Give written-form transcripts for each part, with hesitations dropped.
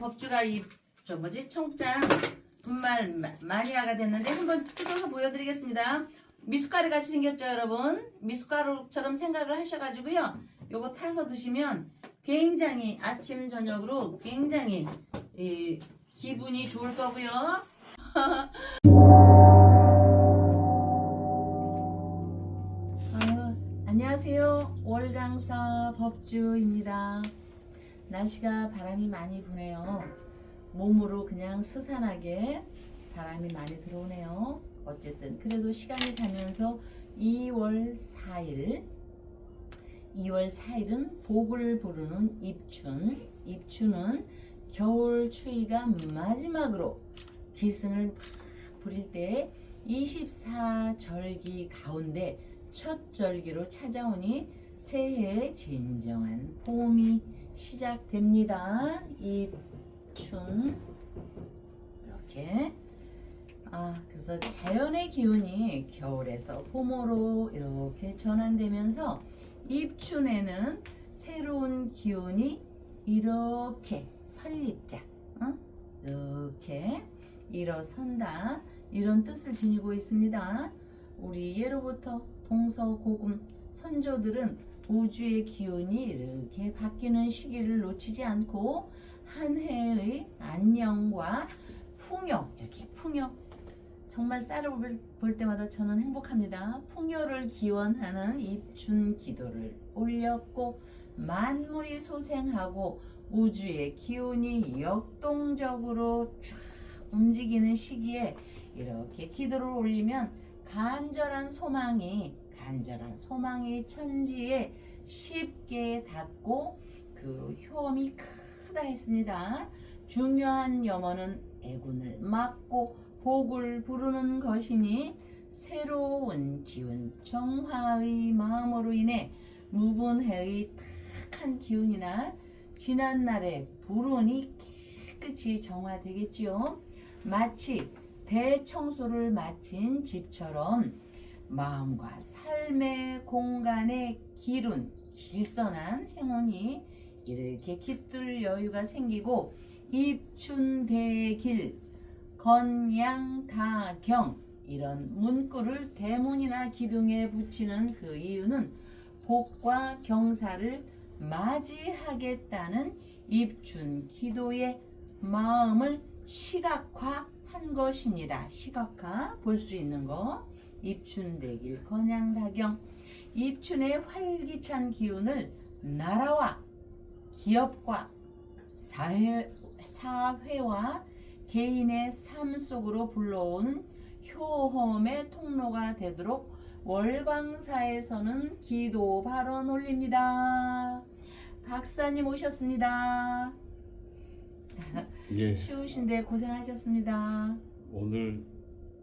법주가 저 뭐지 청장 분말 마니아가 됐는데 한번 뜯어서 보여드리겠습니다. 미숫가루 같이 생겼죠, 여러분? 미숫가루처럼 생각을 하셔가지고요. 요거 타서 드시면 굉장히 아침 저녁으로 굉장히 기분이 좋을 거고요. 안녕하세요. 월강사 법주입니다. 날씨가 바람이 많이 부네요. 몸으로 그냥 스산하게 바람이 많이 들어오네요. 어쨌든 그래도 시간이 가면서 2월 4일은 복을 부르는 입춘은 겨울 추위가 마지막으로 기승을 부릴 때 24절기 가운데 첫 절기로 찾아오니 새해의 진정한 봄이 시작됩니다. 입춘 이렇게 그래서 자연의 기운이 겨울에서 봄으로 이렇게 전환되면서 입춘에는 새로운 기운이 이렇게 설립자 이렇게 일어선다 이런 뜻을 지니고 있습니다. 우리 예로부터 동서고금 선조들은 우주의 기운이 이렇게 바뀌는 시기를 놓치지 않고 한 해의 안녕과 풍요, 이렇게 풍요 정말 쌀을 볼 때마다 저는 행복합니다. 풍요를 기원하는 입춘 기도를 올렸고 만물이 소생하고 우주의 기운이 역동적으로 쫙 움직이는 시기에 이렇게 기도를 올리면 간절한 소망이 천지에 쉽게 닿고 그 효험이 크다 했습니다. 중요한 염원은 애군을 막고 복을 부르는 것이니 새로운 기운 정화의 마음으로 인해 묵은해의 탁한 기운이나 지난날의 불운이 깨끗이 정화되겠지요. 마치 대청소를 마친 집처럼 마음과 삶의 공간에 길선한 행운이 이렇게 깃들 여유가 생기고 입춘대길 건양다경 이런 문구를 대문이나 기둥에 붙이는 그 이유는 복과 경사를 맞이하겠다는 입춘 기도의 마음을 시각화한 것입니다. 시각화 볼 수 있는 거. 입춘대길 건양다경 입춘의 활기찬 기운을 나라와 기업과 사회와 개인의 삶 속으로 불러오는 효험의 통로가 되도록 월광사에서는 기도 발언 올립니다. 박사님 오셨습니다. 예. 추우신데 고생하셨습니다. 오늘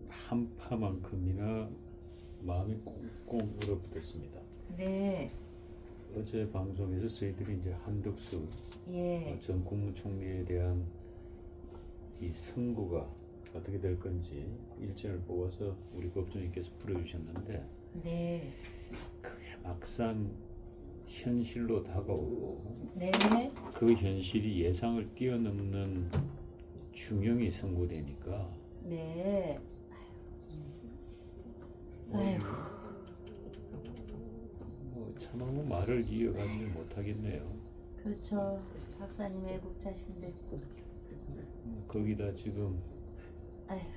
한파만큼이나 마음이 꽁꽁 얼어붙었습니다. 네. 어제 방송에서 저희들이 이제 한덕수 전 국무총리에 대한 이 선고가 어떻게 될 건지 일정을 뽑아서 우리 법조님께서 풀어주셨는데 그게 막상 현실로 다가오고 그 현실이 예상을 뛰어넘는 중형이 선고되니까 참하고 말을 이어가지 못하겠네요. 그렇죠. 박사님 애국자신데 거기다 지금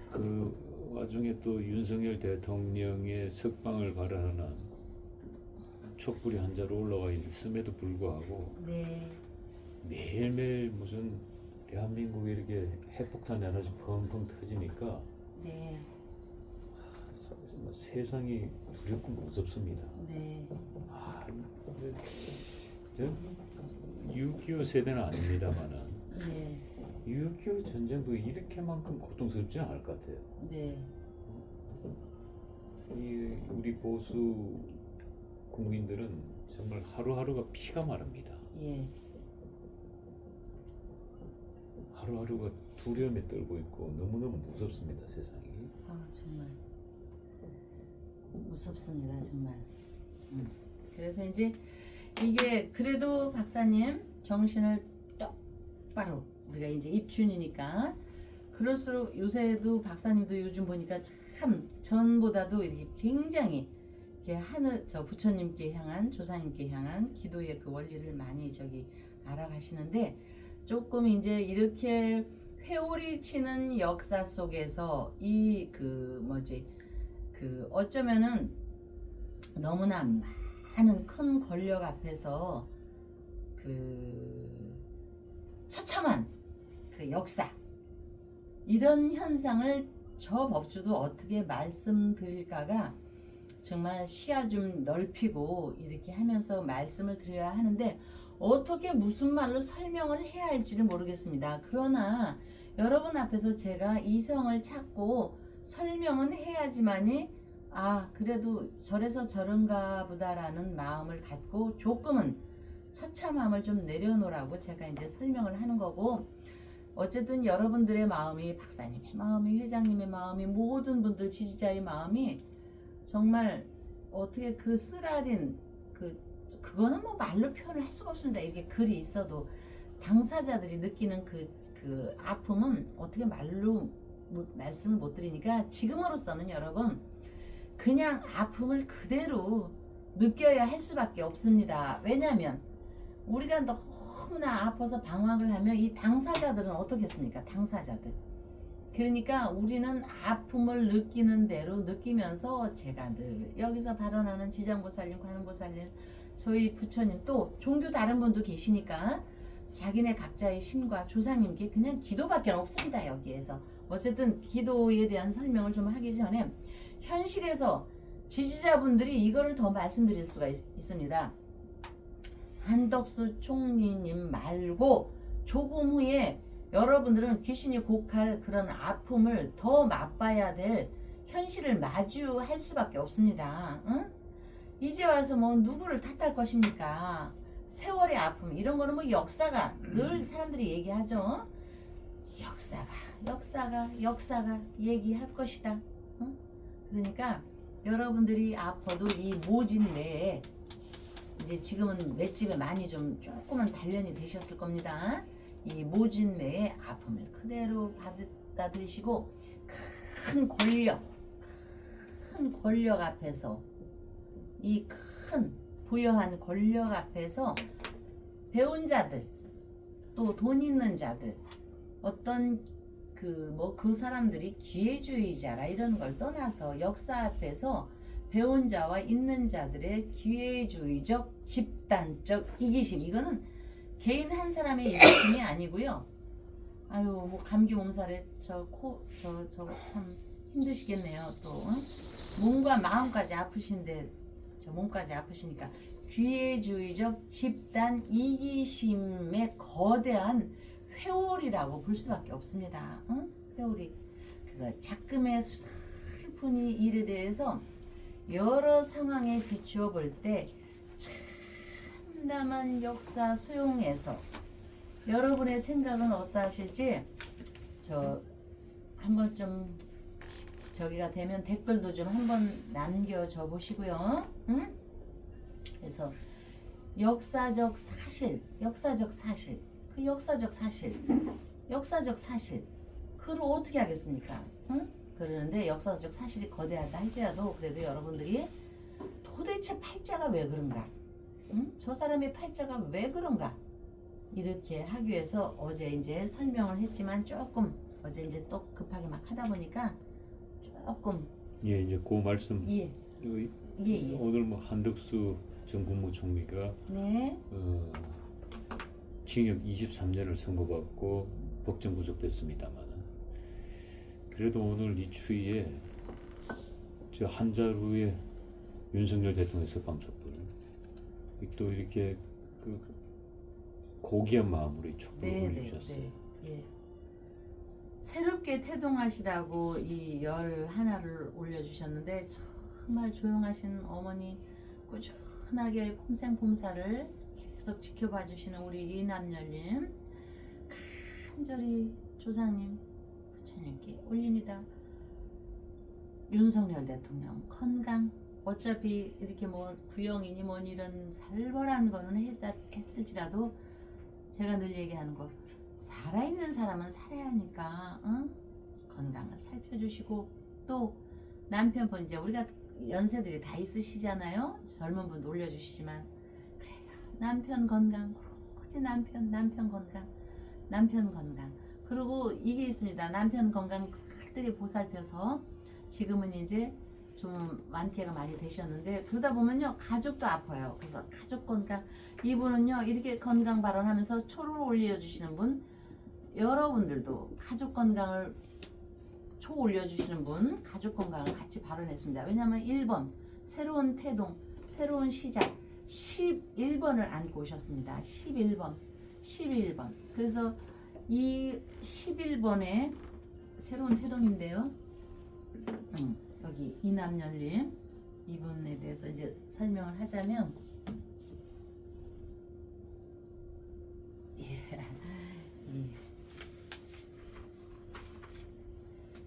그 와중에 또 윤석열 대통령의 석방을 바라는 촛불이 한자로 올라와 있음에도 불구하고 매일매일 무슨 대한민국에 이렇게 핵폭탄이 하나씩 펑펑 터지니까 세상이 두렵고 무섭습니다. 6.25 세대는 아닙니다만은 6.25 전쟁도 이렇게만큼 고통스럽지는 않을 것 같아요. 우리 보수 국민들은 정말 하루하루가 피가 마릅니다. 하루하루가 두려움에 떨고 있고 너무너무 무섭습니다, 세상이. 정말 무섭습니다, 정말. 그래서 이제 이게 그래도 박사님 정신을 똑바로 우리가 이제 입춘이니까 그럴수록 요새도 박사님도 요즘 보니까 참 전보다도 이렇게 굉장히 이렇게 하늘 저 부처님께 향한 조상님께 향한 기도의 그 원리를 많이 저기 알아가시는데 조금 이제 이렇게 회오리 치는 역사 속에서 이 그 뭐지 그 어쩌면은 너무나 많은 큰 권력 앞에서 그 처참한 그 역사 이런 현상을 저 법주도 어떻게 말씀드릴까가 정말 시야 좀 넓히고 이렇게 하면서 말씀을 드려야 하는데 어떻게 무슨 말로 설명을 해야 할지를 모르겠습니다. 그러나 여러분 앞에서 제가 이성을 찾고 설명은 해야지만이 아 그래도 저래서 저런가 보다라는 마음을 갖고 조금은 처참함을 좀 내려놓으라고 제가 이제 설명을 하는 거고 어쨌든 여러분들의 마음이 박사님의 마음이 회장님의 마음이 모든 분들 지지자의 마음이 정말 어떻게 그 쓰라린 그거는 뭐 말로 표현을 할 수가 없습니다. 이렇게 글이 있어도 당사자들이 느끼는 그 아픔은 어떻게 말로 말씀을 못 드리니까 지금으로서는 여러분 그냥 아픔을 그대로 느껴야 할 수밖에 없습니다. 왜냐하면 우리가 너무나 아파서 방황을 하면 이 당사자들은 어떻겠습니까? 당사자들. 그러니까 우리는 아픔을 느끼는 대로 느끼면서 제가 늘 여기서 발언하는 지장보살님, 관음보살님, 저희 부처님 또 종교 다른 분도 계시니까 자기네 각자의 신과 조상님께 그냥 기도밖에 없습니다. 여기에서 어쨌든 기도에 대한 설명을 좀 하기 전에 현실에서 지지자분들이 이거를 더 말씀드릴 수가 있습니다. 한덕수 총리님 말고 조금 후에 여러분들은 귀신이 곡할 그런 아픔을 더 맛봐야 될 현실을 마주할 수밖에 없습니다. 응? 이제 와서 뭐 누구를 탓할 것입니까? 세월의 아픔 이런 거는 뭐 역사가 늘 사람들이 얘기하죠. 역사가 얘기할 것이다. 응? 그러니까 여러분들이 아파도 이 모진 내에 이제 지금은 맷집에 많이 좀 조금은 단련이 되셨을 겁니다. 이 모진 내의 아픔을 그대로 받아들이시고 큰 권력 앞에서 이 큰 부여한 권력 앞에서 배운 자들 또 돈 있는 자들 어떤 그 사람들이 기회주의자라 이런 걸 떠나서 역사 앞에서 배운 자와 있는 자들의 기회주의적 집단적 이기심 이거는 개인 한 사람의 이기심이 아니고요. 아유 뭐 감기 몸살에 저 참 힘드시겠네요. 또 몸과 마음까지 아프신데 저 몸까지 아프시니까 기회주의적 집단 이기심의 거대한 회오리라고 볼 수밖에 없습니다. 응? 회오리. 그래서 작금의 슬픈 이 일에 대해서 여러 상황에 비추어 볼 때 참담한 역사 소용에서 여러분의 생각은 어떠하실지 저 한번 좀 저기가 되면 댓글도 좀 한번 남겨줘 보시고요. 응? 그래서 역사적 사실 그걸 어떻게 하겠습니까? 응? 그러는데 역사적 사실이 거대하다 할지라도 그래도 여러분들이 도대체 팔자가 왜 그런가? 응? 저 사람의 팔자가 왜 그런가? 이렇게 하기 위해서 어제 이제 설명을 했지만 조금 어제 이제 또 급하게 막 하다 보니까 조금 예 이제 그 말씀 예. 오늘 뭐 한덕수 전 국무총리가 네. 징역 23년을 선고받고 법정 구속됐습니다만 그래도 오늘 이 추위에 저 한자루에 윤석열 대통령 석방 촛불 또 이렇게 그 고귀한 마음으로 이 촛불을 올려주셨어요. 예. 새롭게 태동하시라고 이 열 하나를 올려주셨는데 정말 조용하신 어머니 꾸준하게 폼생폼사를 계속 지켜봐 주시는 우리 이남열님 간절히 조상님 부처님께 올립니다. 윤석열 대통령 건강 어차피 이렇게 뭐 구형이니 뭐니 이런 살벌한 거는 했을지라도 제가 늘 얘기하는 거 살아있는 사람은 살아야 하니까 건강을 살펴주시고 또 남편분 이제 우리가 연세들이 다 있으시잖아요. 젊은 분도 올려주시지만 그래서 남편 건강 오로지 남편 건강 그리고 이게 있습니다. 남편 건강 살뜰히 보살펴서 지금은 이제 좀 완쾌가 많이 되셨는데 그러다 보면요 가족도 아파요. 그래서 가족 건강 이분은요 이렇게 건강 발언하면서 초를 올려주시는 분 여러분들도 가족 건강을 초 올려주시는 분 가족 건강을 같이 발언했습니다. 왜냐하면 1번 새로운 태동 새로운 시작 11번을 안고 오셨습니다. 11번 그래서 이 11번에 새로운 태동인데요. 여기 이남열님 이분에 대해서 이제 설명을 하자면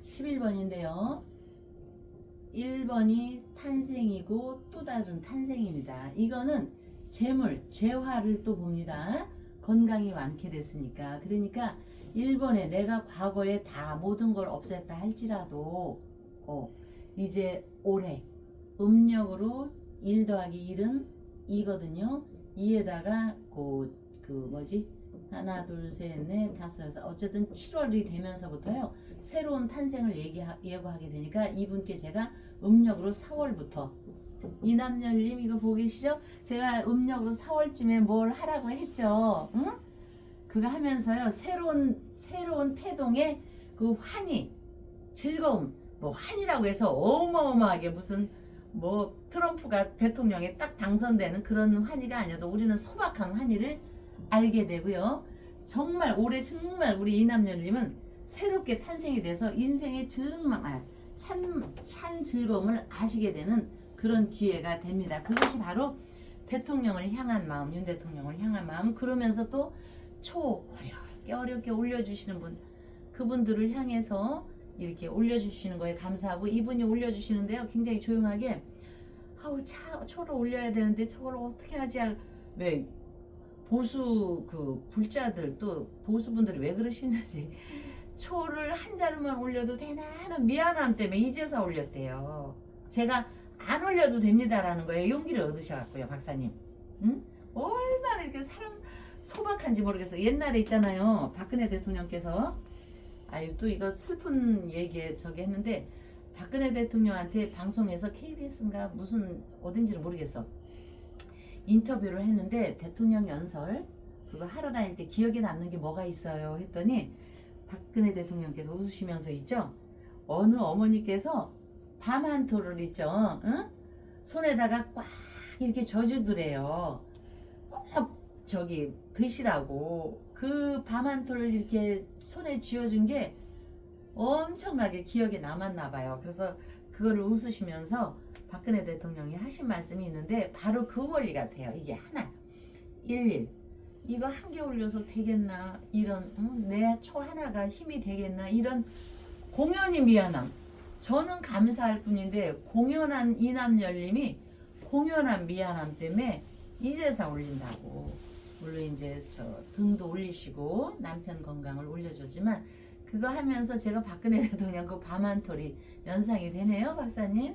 11번인데요. 1번이 탄생이고 또 다른 탄생입니다. 이거는 재물, 재화를 또 봅니다. 건강이 완쾌됐으니까. 그러니까 1번에 내가 과거에 다 모든 걸 없앴다 할지라도 이제 올해 음력으로 1 더하기 1은 2거든요. 2에다가 하나 둘 셋 넷 다섯 여섯 어쨌든 7월이 되면서부터요 새로운 탄생을 예고하게 되니까 이분께 제가 음력으로 4월부터 이남열님 이거 보고 계시죠? 제가 음력으로 4월쯤에 뭘 하라고 했죠. 응? 그거 하면서요 새로운 태동의 그 환희 즐거움 환이라고 해서 어마어마하게 무슨 트럼프가 대통령에 딱 당선되는 그런 환희가 아니어도 우리는 소박한 환희를 알게 되고요. 정말 올해 정말 우리 이남열님은 새롭게 탄생이 돼서 인생의 정말 찬 즐거움을 아시게 되는 그런 기회가 됩니다. 그것이 바로 대통령을 향한 마음, 윤 대통령을 향한 마음 그러면서 또 어렵게 올려주시는 분 그분들을 향해서 이렇게 올려주시는 거에 감사하고 이분이 올려주시는데요. 굉장히 조용하게 초를 올려야 되는데 저걸 어떻게 하지? 왜 보수 불자들 또 보수분들이 왜 그러시는지 초를 한 자루만 올려도 되나 하는 미안함 때문에 이제서 올렸대요. 제가 안 올려도 됩니다라는 거에 용기를 얻으셔갖고요. 박사님 얼마나 이렇게 사람 소박한지 모르겠어요. 옛날에 있잖아요. 박근혜 대통령께서 또 이거 슬픈 얘기에 했는데 박근혜 대통령한테 방송에서 KBS인가 무슨 어딘지를 모르겠어. 인터뷰를 했는데 대통령 연설 그거 하러 다닐 때 기억에 남는 게 뭐가 있어요 했더니 박근혜 대통령께서 웃으시면서 있죠. 어느 어머니께서 밤한토를 있죠. 손에다가 꽉 이렇게 져주더래요. 꼭 드시라고 그 밤한토를 이렇게 손에 쥐어준 게 엄청나게 기억에 남았나 봐요. 그래서 그거를 웃으시면서 박근혜 대통령이 하신 말씀이 있는데 바로 그 원리 같아요. 이게 하나 11 이거 한 개 올려서 되겠나 이런 내 초 하나가 힘이 되겠나 이런 공연이 미안함 저는 감사할 뿐인데 공연한 이남열님이 공연한 미안함 때문에 이제서 올린다고 물론 이제 등도 올리시고 남편 건강을 올려줬지만 그거 하면서 제가 박근혜 대통령 그 밤한토리 연상이 되네요. 박사님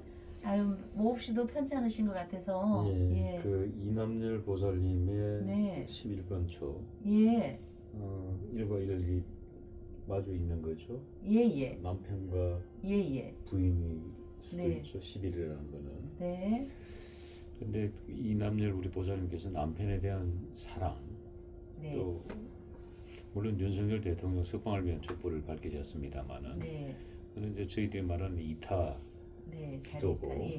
몹시도 편찮으신 것 같아서 예. 그 이남열 보살님의 11번 초 1과 1이 마주 있는 거죠. 남편과 부인이 수도 있죠. 11이라는 거는. 근데 이남열 우리 보살님께서 남편에 대한 사랑 또 물론 윤석열 대통령 석방을 위한 촛불을 밝히셨습니다만은 그는 이제 저희들이 말하는 이타 기도고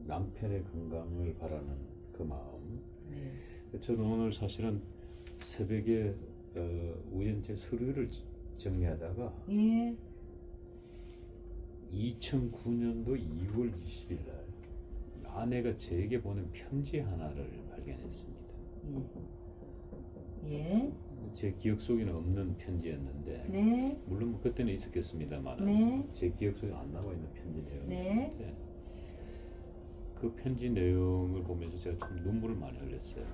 남편의 건강을 바라는 그 마음. 저는 오늘 사실은 새벽에 우연체 서류를 정리하다가 2009년도 2월 20일 날 아내가 제게 보낸 편지 하나를 발견했습니다. 제 기억 속에는 없는 편지였는데 물론 그때는 있었겠습니다만 제 기억 속에 안 남아 있는 편지 내용인데 그 편지 내용을 보면서 제가 참 눈물을 많이 흘렸어요.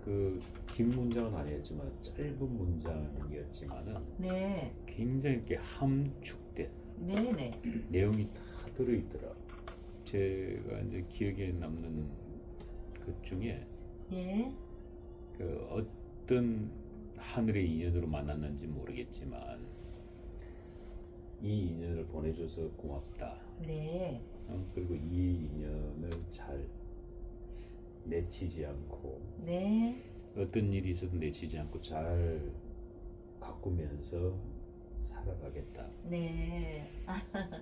그 긴 문장은 아니었지만 짧은 문장이었지만은 네. 굉장히 이렇게 함축된 네네. 내용이 다 들어있더라. 제가 이제 기억에 남는 것 중에 예. 그 어떤 하늘의 인연으로 만났는지 모르겠지만 이 인연을 보내줘서 고맙다. 네. 그리고 이 인연을 잘 내치지 않고 네. 어떤 일이 있어도 내치지 않고 잘 가꾸면서 살아가겠다. 네.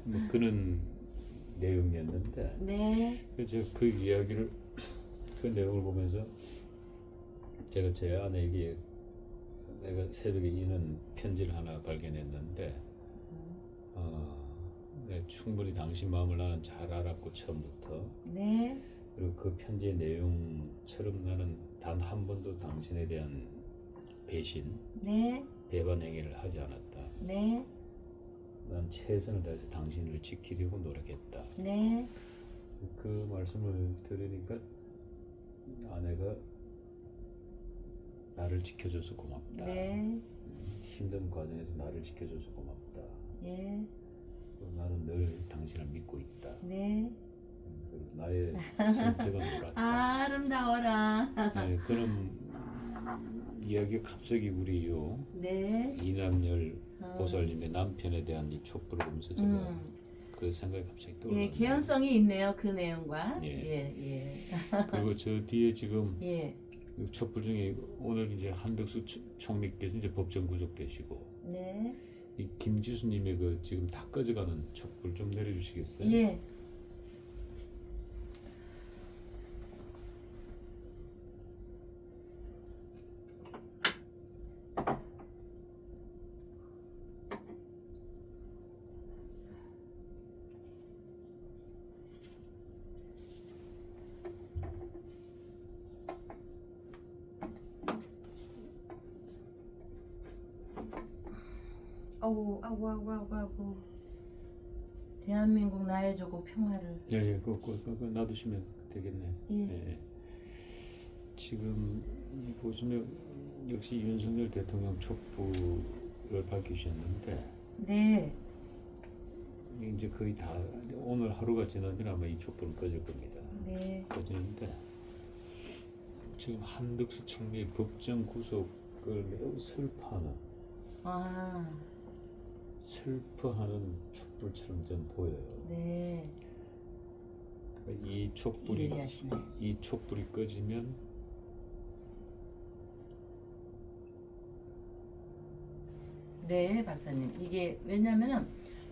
뭐 그런 내용이었는데 네. 그래서 그 이야기를 그 내용을 보면서 제가 제 아내에게 내가 새벽에 이는 편지를 하나 발견했는데 네, 충분히 당신 마음을 나는 잘 알았고 처음부터 네. 그리고 그 편지의 내용처럼 나는 단 한 번도 당신에 대한 배신, 네. 배반 행위를 하지 않았다. 네. 난 최선을 다해서 당신을 지키려고 노력했다. 네. 그 말씀을 들으니까 아내가 나를 지켜줘서 고맙다. 네. 힘든 과정에서 나를 지켜줘서 고맙다. 예. 그리고 나는 늘 당신을 믿고 있다. 네. 그리고 나의 선택은 옳았다. 아름다워라. 네, 그런 이야기가 갑자기 우리 요 네. 이남열 보살님의 남편에 대한 이 촛불을 보면서 제가 그 생각이 갑자기 떠올랐네요. 예, 개연성이 있네요. 그 내용과. 예. 예. 그리고 저 뒤에 지금 예. 이 촛불 중에 오늘 이제 한덕수 총리께서 이제 법정 구속되시고 네. 이 김지수님의 그 지금 다 꺼져가는 촛불 좀 내려주시겠어요? 예. 아우. 대한민국 나의 조국 평화를. 예, 그거 놔두시면 되겠네. 예. 예. 지금 이 보시면 역시 윤석열 대통령 촛불을 밝히셨는데 네. 이제 거의 다 오늘 하루가 지나면 아마 이 촛불은 꺼질 겁니다. 네. 꺼지는데 지금 한덕수 총리의 법정 구속을 매우 슬퍼하는 촛불처럼 좀 보여요. 네. 이 촛불이 예리하시네. 이 촛불이 꺼지면 네, 박사님. 이게 왜냐면은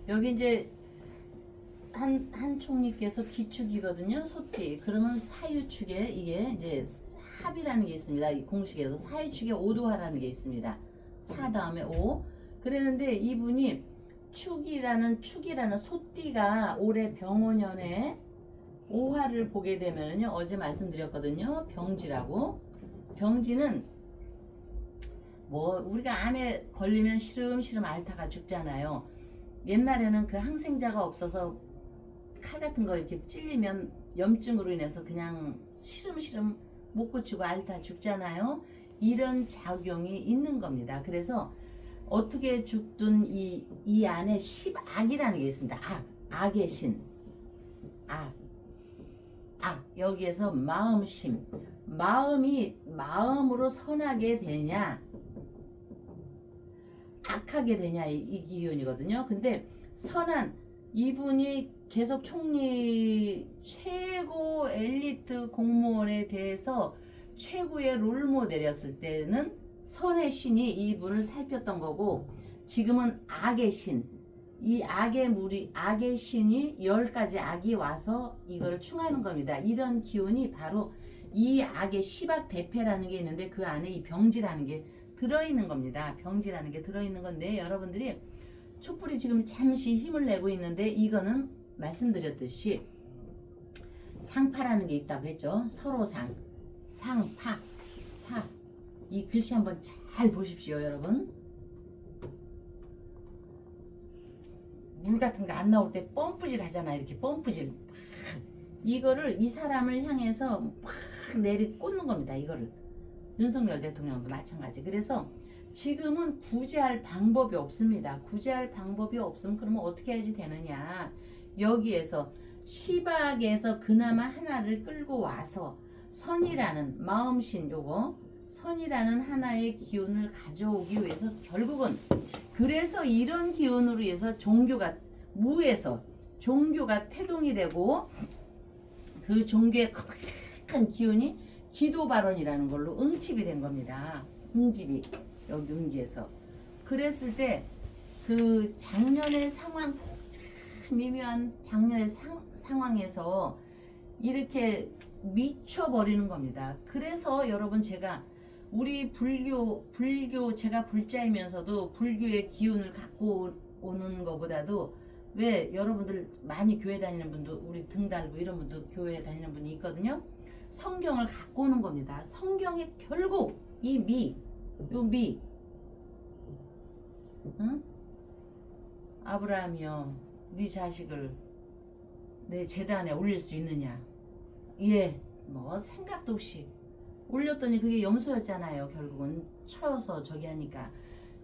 여기 이제 한 총리께서 기축이거든요. 소띠. 그러면 사유축에 이게 이제 합이라는 게 있습니다. 이 공식에서 사유축에 오도화라는 게 있습니다. 사 다음에 오. 그랬는데 이분이 축이라는 소띠가 올해 병원년에 오화를 보게 되면은요. 어제 말씀드렸거든요. 병지라고. 병지는 뭐 우리가 암에 걸리면 시름시름 앓다가 죽잖아요. 옛날에는 그 항생제가 없어서 칼 같은 거 이렇게 찔리면 염증으로 인해서 그냥 시름시름 못 고치고 앓다 죽잖아요. 이런 작용이 있는 겁니다. 그래서 어떻게 죽든 이 안에 십악이라는 게 있습니다. 악의 신. 악. 여기에서 마음심. 마음이 마음으로 선하게 되냐 악하게 되냐 이 기운이거든요. 근데 선한 이분이 계속 총리 최고 엘리트 공무원에 대해서 최고의 롤모델이었을 때는 선의 신이 이분을 살폈던 거고 지금은 악의 신, 이 악의 신이 10가지 악이 와서 이걸 충하는 겁니다. 이런 기운이 바로 이 악의 시박 대패라는 게 있는데 그 안에 이 병지라는 게 들어있는 겁니다. 병지라는 게 들어있는 건데 여러분들이 촛불이 지금 잠시 힘을 내고 있는데 이거는 말씀드렸듯이 상파라는 게 있다고 했죠. 서로상, 상파, 파. 이 글씨 한번 잘 보십시오, 여러분. 물 같은 거 안 나올 때 펌프질 하잖아. 이렇게 펌프질. 이거를 이 사람을 향해서 막 꽂는 겁니다. 이거를. 윤석열 대통령도 마찬가지. 그래서 지금은 구제할 방법이 없습니다. 구제할 방법이 없으면 그러면 어떻게 해야지 되느냐. 여기에서 시박에서 그나마 하나를 끌고 와서 선이라는 마음신 요거 선이라는 하나의 기운을 가져오기 위해서 결국은 그래서 이런 기운으로 해서 종교가 무에서 종교가 태동이 되고 그 종교의 큰 기운이 기도 발언이라는 걸로 응집이 된 겁니다. 응집이 여기 응기에서 그랬을 때 그 작년의 상황 참 미묘한 작년의 상황에서 이렇게 미쳐버리는 겁니다. 그래서 여러분 제가 우리 불교 제가 불자이면서도 불교의 기운을 갖고 오는 것보다도 왜 여러분들 많이 교회 다니는 분도 우리 등 달고 이런 분도 교회 다니는 분이 있거든요. 성경을 갖고 오는 겁니다. 성경에 결국 이 응? 아브라함이여 네 자식을 내 제단에 올릴 수 있느냐. 예, 뭐 생각도 없이 올렸더니 그게 염소였잖아요. 결국은 쳐서 저기 하니까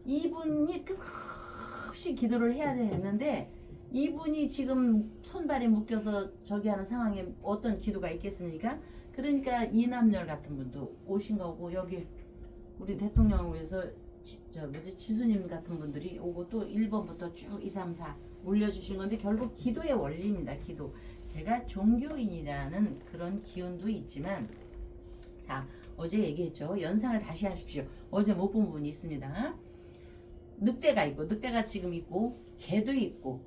이분이 끝없이 기도를 해야 되는데 이분이 지금 손발이 묶여서 저기 하는 상황에 어떤 기도가 있겠습니까? 그러니까 이남열 같은 분도 오신 거고 여기 우리 대통령을 위해서 지수님 같은 분들이 오고 또 1번부터 쭉 2, 3, 4 올려주신 건데 결국 기도의 원리입니다. 기도. 제가 종교인이라는 그런 기운도 있지만 자 어제 얘기했죠. 연상을 다시 하십시오. 어제 못 본 부분이 있습니다. 늑대가 있고 늑대가 지금 있고 개도 있고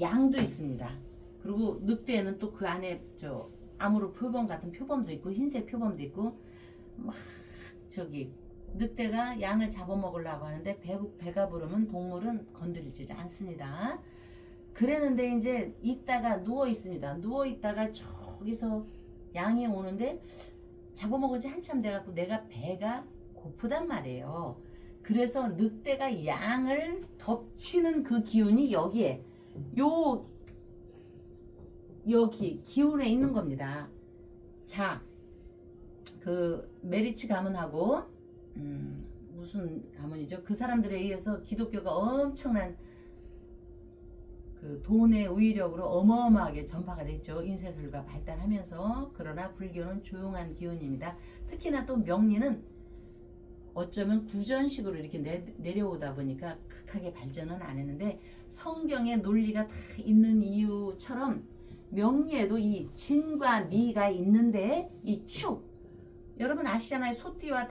양도 있습니다. 그리고 늑대는 또 그 안에 저 암으로 표범 같은 표범도 있고 흰색 표범도 있고 막 저기 늑대가 양을 잡아먹으려고 하는데 배가 부르면 동물은 건드리지 않습니다. 그랬는데 이제 있다가 누워 있습니다. 누워 있다가 저기서 양이 오는데 잡아먹은지 한참 돼갖고 내가 배가 고프단 말이에요. 그래서 늑대가 양을 덮치는 그 기운이 여기에 여기 기운에 있는 겁니다. 자, 그 메리츠 가문하고 무슨 가문이죠? 그 사람들에 의해서 기독교가 엄청난 그 돈의 우위력으로 어마어마하게 전파가 됐죠. 인쇄술과 발달하면서. 그러나 불교는 조용한 기운입니다. 특히나 또 명리는 어쩌면 구전식으로 이렇게 내려오다 보니까 극하게 발전은 안 했는데 성경의 논리가 다 있는 이유처럼 명리에도 이 진과 미가 있는데 이 축 여러분 아시잖아요. 소띠와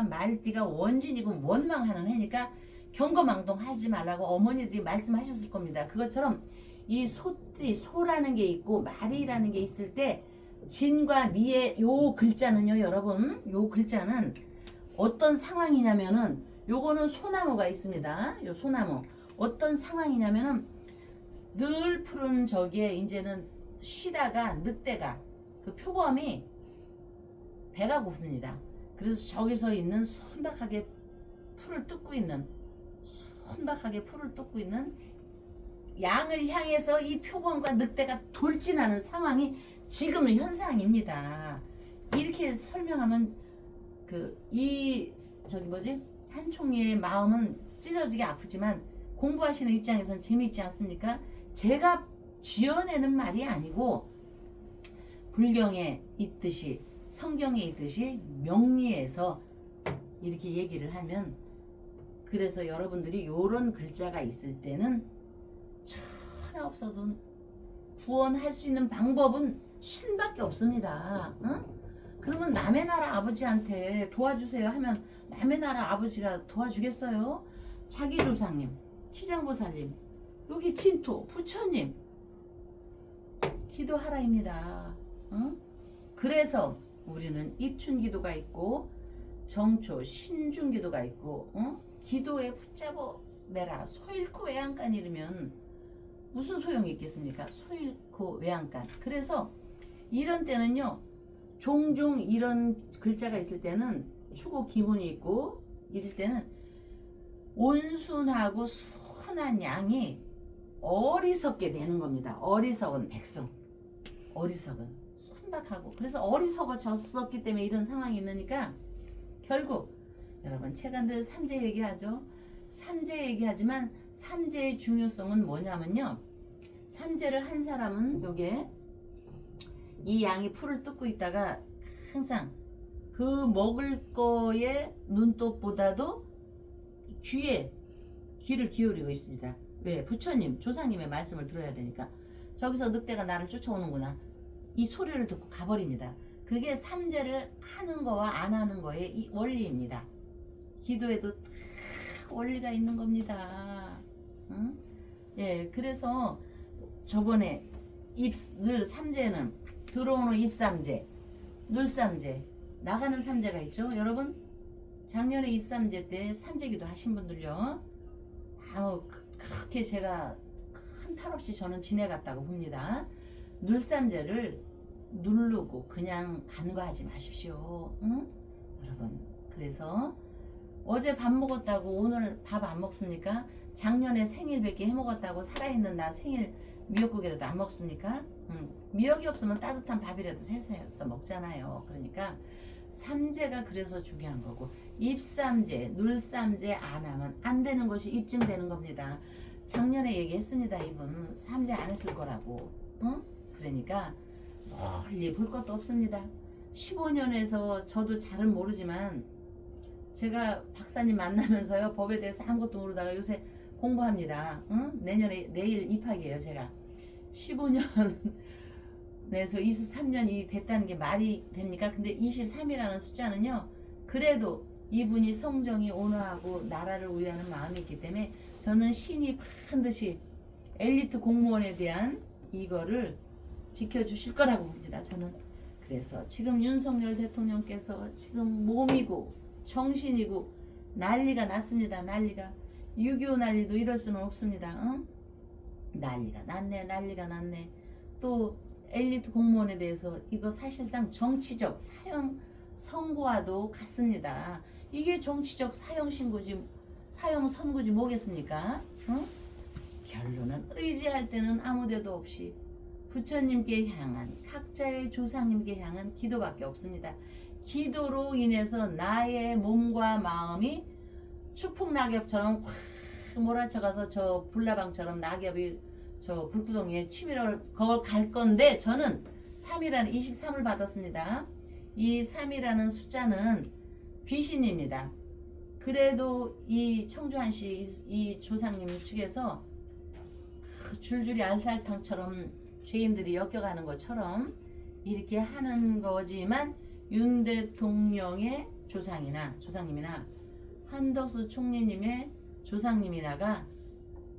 말띠가 원진이고 원망하는 해니까 경거망동하지 말라고 어머니들이 말씀하셨을 겁니다. 그것처럼 이 소라는 게 있고 말이라는 게 있을 때 진과 미의 요 글자는요, 여러분, 요 글자는 어떤 상황이냐면은 요거는 소나무가 있습니다. 요 소나무 어떤 상황이냐면은 늘 푸른 저기에 이제는 쉬다가 늑대가 그 표범이 배가 고픕니다. 그래서 저기서 있는 순박하게 풀을 뜯고 있는 양을 향해서 이 표범과 늑대가 돌진하는 상황이 지금의 현상입니다. 이렇게 설명하면 한 총리의 마음은 찢어지게 아프지만 공부하시는 입장에서는 재미있지 않습니까? 제가 지어내는 말이 아니고 불경에 있듯이 성경에 있듯이 명리에서 이렇게 얘기를 하면 그래서 여러분들이 요런 글자가 있을 때는 천하 없어도 구원할 수 있는 방법은 신밖에 없습니다. 응? 그러면 남의 나라 아버지한테 도와주세요 하면 남의 나라 아버지가 도와주겠어요? 자기 조상님, 취장보살님, 여기 진토, 부처님 기도하라입니다. 응? 그래서 우리는 입춘기도가 있고 정초, 신중기도가 있고 기도에 붙잡아 매라 소일코 외양간 이르면 무슨 소용이 있겠습니까? 소일코 외양간. 그래서 이런 때는요 종종 이런 글자가 있을 때는 추고 기문이 있고 이럴 때는 온순하고 순한 양이 어리석게 되는 겁니다. 어리석은 백성, 어리석은 천박하고 그래서 어리석어졌었기 때문에 이런 상황이 있으니까 결국 여러분 제가 늘 삼재 얘기하죠. 삼재 얘기하지만 삼재의 중요성은 뭐냐면요. 삼재를 한 사람은 요게 이 양이 풀을 뜯고 있다가 항상 그 먹을 거에 눈독보다도 귀를 기울이고 있습니다. 왜? 부처님, 조상님의 말씀을 들어야 되니까. 저기서 늑대가 나를 쫓아오는구나. 이 소리를 듣고 가버립니다. 그게 삼재를 하는 거와 안 하는 거의 이 원리입니다. 기도에도 다 원리가 있는 겁니다. 응? 예, 그래서 저번에 늘 삼재는 들어오는 입삼재, 눌삼재, 나가는 삼재가 있죠. 여러분 작년에 입삼재 때 삼재기도 하신 분들요. 그렇게 제가 큰 탈 없이 저는 지내갔다고 봅니다. 눌삼재를 누르고 그냥 간과하지 마십시오. 응? 여러분 그래서 어제 밥 먹었다고 오늘 밥 안 먹습니까? 작년에 생일 100개 해먹었다고 살아있는 나 생일 미역국이라도 안 먹습니까? 미역이 없으면 따뜻한 밥이라도 세수해서 먹잖아요. 그러니까 삼재가 그래서 중요한 거고 입삼재, 눌삼재 안 하면 안 되는 것이 입증되는 겁니다. 작년에 얘기했습니다. 이분 삼재 안 했을 거라고. 응? 그러니까 멀리 볼 것도 없습니다. 15년에서 저도 잘은 모르지만 제가 박사님 만나면서요 법에 대해서 아무것도 모르다가 요새 공부합니다. 응? 내일 입학이에요. 제가 15년에서 23년이 됐다는 게 말이 됩니까? 근데 23이라는 숫자는요 그래도 이분이 성정이 온화하고 나라를 위하는 마음이 있기 때문에 저는 신이 반드시 엘리트 공무원에 대한 이거를 지켜주실 거라고 봅니다. 저는 그래서 지금 윤석열 대통령께서 지금 몸이고 정신이고 난리가 났습니다. 난리가 6.25 난리도 이럴 수는 없습니다. 응? 난리가 났네. 또 엘리트 공무원에 대해서 이거 사실상 정치적 사형 선고와도 같습니다. 이게 정치적 사형 신고지 사형 선고지 뭐겠습니까? 응? 결론은 의지할 때는 아무데도 없이 부처님께 향한 각자의 조상님께 향한 기도밖에 없습니다. 기도로 인해서 나의 몸과 마음이 추풍낙엽처럼 확 몰아쳐가서 저 불나방처럼 낙엽이 저 불구덩이에 치밀어 갈 건데 저는 3이라는 23을 받았습니다. 이 3이라는 숫자는 귀신입니다. 그래도 이 청주한시 이 조상님 측에서 줄줄이 알살탕처럼 죄인들이 엮여가는 것처럼 이렇게 하는 거지만 윤 대통령의 조상님이나 한덕수 총리님의 조상님이나가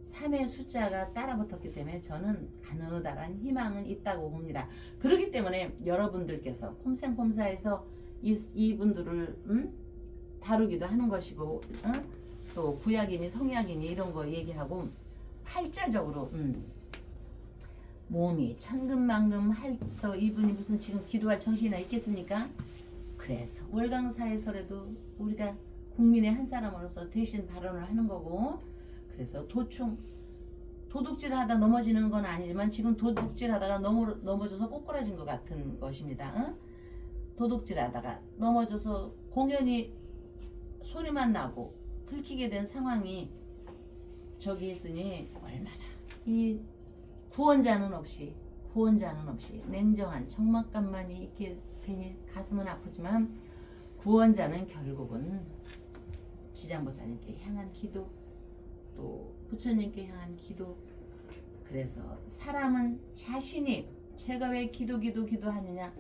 3의 숫자가 따라붙었기 때문에 저는 가느다란 희망은 있다고 봅니다. 그렇기 때문에 여러분들께서 폼생폼사에서 이분들을 다루기도 하는 것이고 또 구약이니 성약이니 이런 거 얘기하고 팔자적으로 몸이 천근만근 해서 이분이 무슨 지금 기도할 정신이나 있겠습니까? 그래서 월강사에서라도 우리가 국민의 한 사람으로서 대신 발언을 하는 거고 그래서 도둑질 하다 넘어지는 건 아니지만 지금 도둑질 하다가 넘어져서 꼬꾸라진 것 같은 것입니다. 도둑질 하다가 넘어져서 공연히 소리만 나고 들키게 된 상황이 저기 있으니 얼마나 이 구원자는 없이 냉정한 적막감만이 이렇게 되니 가슴은 아프지만 구원자는 결국은 지장보살님께 향한 기도 또 부처님께 향한 기도 그래서 사람은 자신이 제가 왜 기도하느냐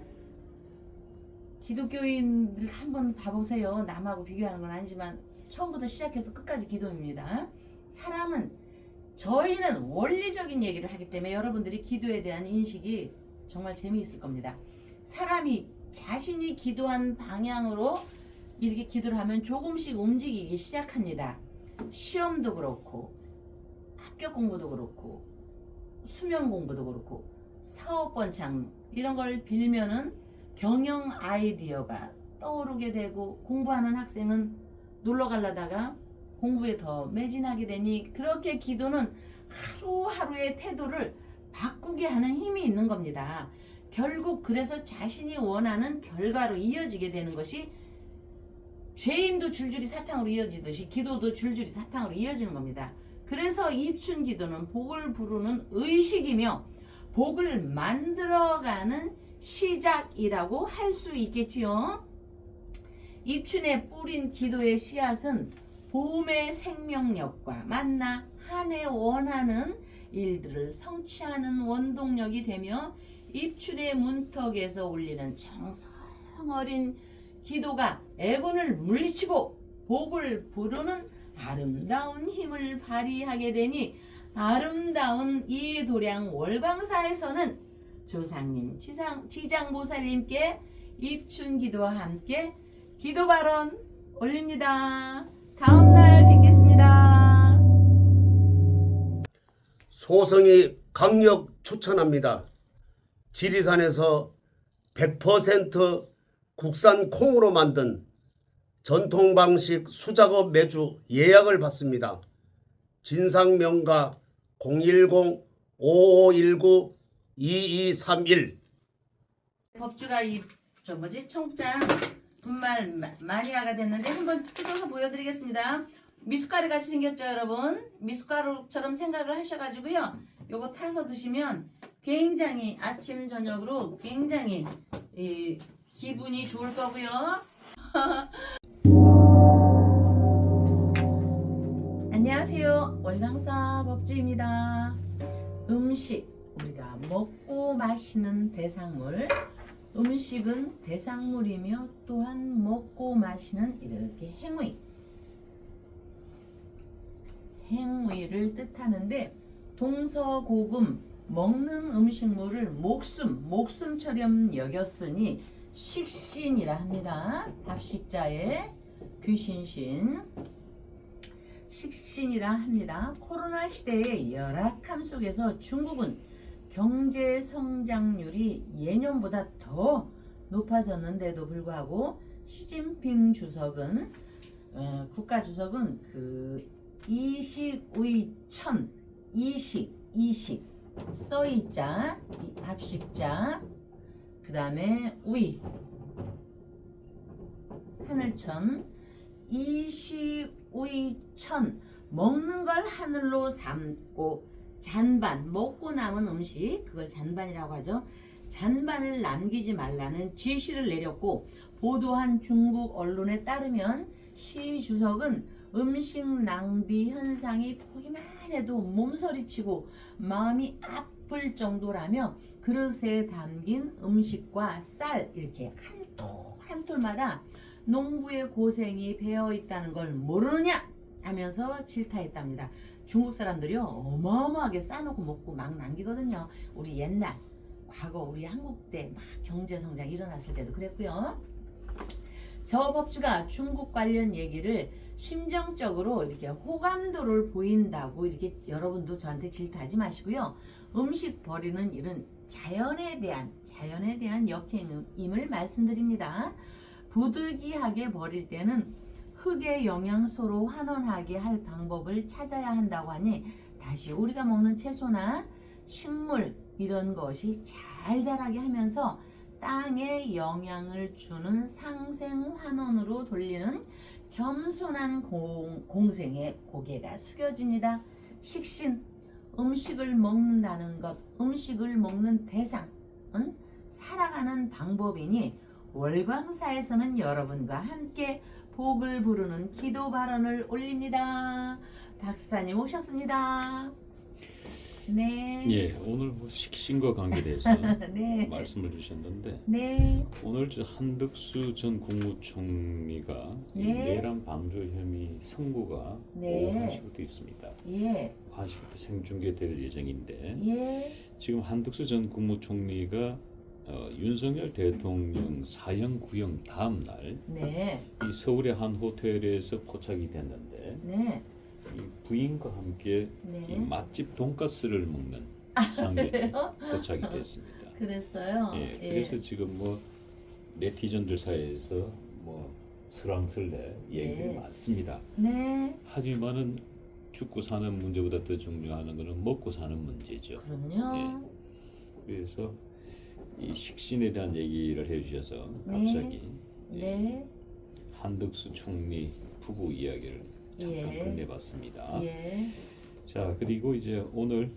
기독교인들 한번 봐보세요. 남하고 비교하는 건 아니지만 처음부터 시작해서 끝까지 기도입니다. 저희는 원리적인 얘기를 하기 때문에 여러분들이 기도에 대한 인식이 정말 재미있을 겁니다. 사람이 자신이 기도한 방향으로 이렇게 기도를 하면 조금씩 움직이기 시작합니다. 시험도 그렇고 합격 공부도 그렇고 수명 공부도 그렇고 사업 번창 이런 걸 빌면은 경영 아이디어가 떠오르게 되고 공부하는 학생은 놀러 가려다가 공부에 더 매진하게 되니 그렇게 기도는 하루하루의 태도를 바꾸게 하는 힘이 있는 겁니다. 결국 그래서 자신이 원하는 결과로 이어지게 되는 것이 죄인도 줄줄이 사탕으로 이어지듯이 기도도 줄줄이 사탕으로 이어지는 겁니다. 그래서 입춘 기도는 복을 부르는 의식이며 복을 만들어가는 시작이라고 할 수 있겠지요. 입춘에 뿌린 기도의 씨앗은 봄의 생명력과 만나 한 해 원하는 일들을 성취하는 원동력이 되며 입춘의 문턱에서 울리는 정성 어린 기도가 애군을 물리치고 복을 부르는 아름다운 힘을 발휘하게 되니 아름다운 이 도량 월광사에서는 조상님, 지장보살님께 입춘 기도와 함께 기도 발언 올립니다. 다음 날 뵙겠습니다. 소성이 강력 추천합니다. 지리산에서 100% 국산 콩으로 만든 전통 방식 수작업 매주 예약을 받습니다. 진상명가 010-5519-2231. 법주가 청장 분말 마니아가 됐는데 한번 뜯어서 보여드리겠습니다. 미숫가루 같이 생겼죠, 여러분? 미숫가루처럼 생각을 하셔가지고요. 요거 타서 드시면 굉장히 아침 저녁으로 굉장히 기분이 좋을 거고요. 안녕하세요. 월광사 법주입니다. 음식, 우리가 먹고 마시는 대상물. 음식은 대상물이며 또한 먹고 마시는 이렇게 행위를 뜻하는데 동서고금 먹는 음식물을 목숨처럼 여겼으니 식신이라 합니다. 밥식자의 귀신신 식신이라 합니다. 코로나 시대의 열악함 속에서 중국은 경제 성장률이 예년보다 더 높아졌는데도 불구하고 시진핑 주석은 국가 주석은 그 이식의천 이식 써이자 밥식자 그 다음에 우이 하늘천 이식의천 먹는 걸 하늘로 삼고 잔반 먹고 남은 음식 그걸 잔반이라고 하죠. 잔반을 남기지 말라는 지시를 내렸고 보도한 중국 언론에 따르면 시 주석은 음식 낭비 현상이 보기만 해도 몸서리치고 마음이 아플 정도라며 그릇에 담긴 음식과 쌀 이렇게 한 톨마다 농부의 고생이 배어 있다는 걸 모르느냐 하면서 질타했답니다. 중국 사람들이요 어마어마하게 싸놓고 먹고 막 남기거든요. 우리 옛날 과거 우리 한국 때 막 경제 성장 일어났을 때도 그랬고요. 저 법주가 중국 관련 얘기를 심정적으로 이렇게 호감도를 보인다고 이렇게 여러분도 저한테 질타하지 마시고요. 음식 버리는 일은 자연에 대한 역행임을 말씀드립니다. 부득이하게 버릴 때는 흙의 영양소로 환원하게 할 방법을 찾아야 한다고 하니 다시 우리가 먹는 채소나 식물 이런 것이 잘 자라게 하면서 땅에 영향을 주는 상생 환원으로 돌리는 겸손한 공생에 고개가 숙여집니다. 식신, 음식을 먹는다는 것, 음식을 먹는 대상은 살아가는 방법이니 월광사에서는 여러분과 함께 복을 부르는 기도 발언을 올립니다. 박사님 오셨습니다. 네. 예, 오늘 뭐 식신과 관계돼서 네. 말씀을 주셨는데 네. 오늘 저 한덕수 전 국무총리가 이 네. 내란 방조 혐의 선고가 네. 오후 1시부터 있습니다. 예. 1시부터 생중계될 예정인데 예. 지금 한덕수 전 국무총리가 윤석열 대통령 사형 구형 다음 날 네. 이 서울의 한 호텔에서 포착이 됐는데 네. 이 부인과 함께 이 네. 맛집 돈가스를 먹는 장면이 그래요? 포착이 됐습니다. 그랬어요. 예, 그래서 지금 뭐 네티즌들 사이에서 뭐 설왕설래 얘기들이 네. 많습니다. 네. 하지만은 죽고 사는 문제보다 더 중요한 것은 먹고 사는 문제죠. 그럼요. 그래서 이 식신에 대한 얘기를 해주셔서 네. 갑자기 네. 한덕수 총리 부부 이야기를 잠깐 예. 건네봤습니다. 예. 자, 그리고 이제 오늘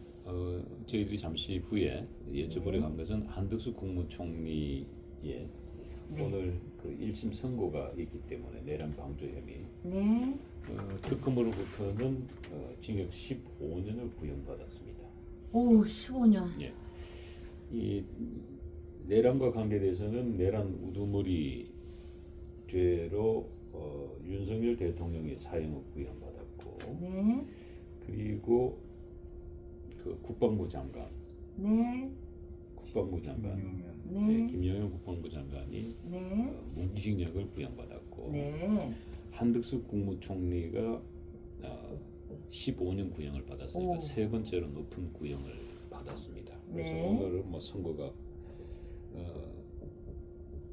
저희들이 잠시 후에 여쭤보려고 한 것은 한덕수 국무총리의 네. 오늘 그 1심 선고가 있기 때문에 내란 방조 혐의 네. 특검으로부터는 징역 15년을 구형받았습니다. 오, 15년. 예. 이 내란과 관계돼서는 내란 우두머리 죄로 윤석열 대통령이 사형을 구형받았고 네. 그리고 그 국방부 장관 네. 네. 김영현 국방부 장관이 네. 무기징역을 구형받았고 네. 한덕수 국무총리가 15년 구형을 받았으니까 오. 세 번째로 높은 구형을 받았습니다. 그래서 네. 오늘은 뭐 선고가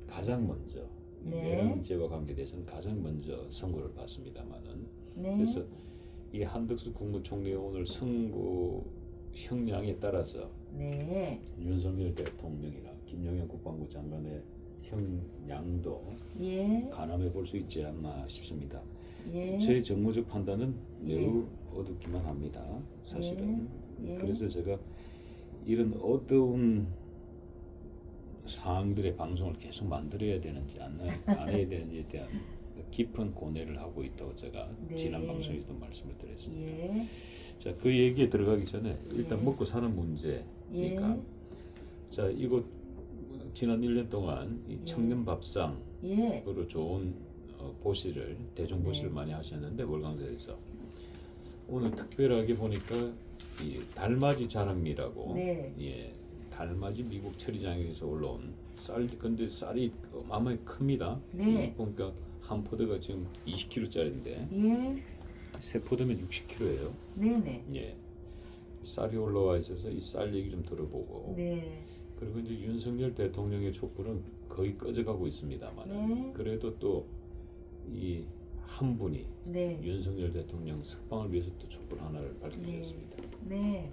가장 먼저 이 네. 내란 문제와 관계돼서는 가장 먼저 선고를 받습니다만은 네. 그래서 이 한덕수 국무총리의 오늘 선고 형량에 따라서 네. 윤석열 대통령이나 김영현 국방부 장관의 형량도 예. 가늠해 볼 수 있지 않나 싶습니다. 예. 제 정무적 판단은 예. 매우 어둡기만 합니다. 사실은. 예. 그래서 제가 이런 어두운 사항들의 방송을 계속 만들어야 되는지 안 해야 되는지에 대한 깊은 고뇌를 하고 있다고 제가 네. 지난 방송에서도 말씀을 드렸습니다. 예. 자, 그 얘기에 들어가기 전에 일단 예. 먹고 사는 문제니까 예. 자, 이곳 지난 1년 동안 이 예. 청년 밥상으로 예. 좋은 보시를 대중 보시를 네. 많이 하셨는데 월강사에서 오늘 특별하게 보니까 이 달맞이 자랑미라고 네. 예, 달맞이 미국 처리장에서 올라온 쌀 근데 쌀이 어마어마하게 큽니다. 네. 보니까 한 포대가 지금 20kg짜리인데 예. 세 포대면 60kg예요. 네네. 예. 쌀이 올라와 있어서 이 쌀 얘기 좀 들어보고 네. 그리고 이제 윤석열 대통령의 촛불은 거의 꺼져가고 있습니다만 네. 그래도 또 이 한 분이 네. 윤석열 대통령 석방을 위해서 또 촛불 하나를 밝혀주셨습니다. 네.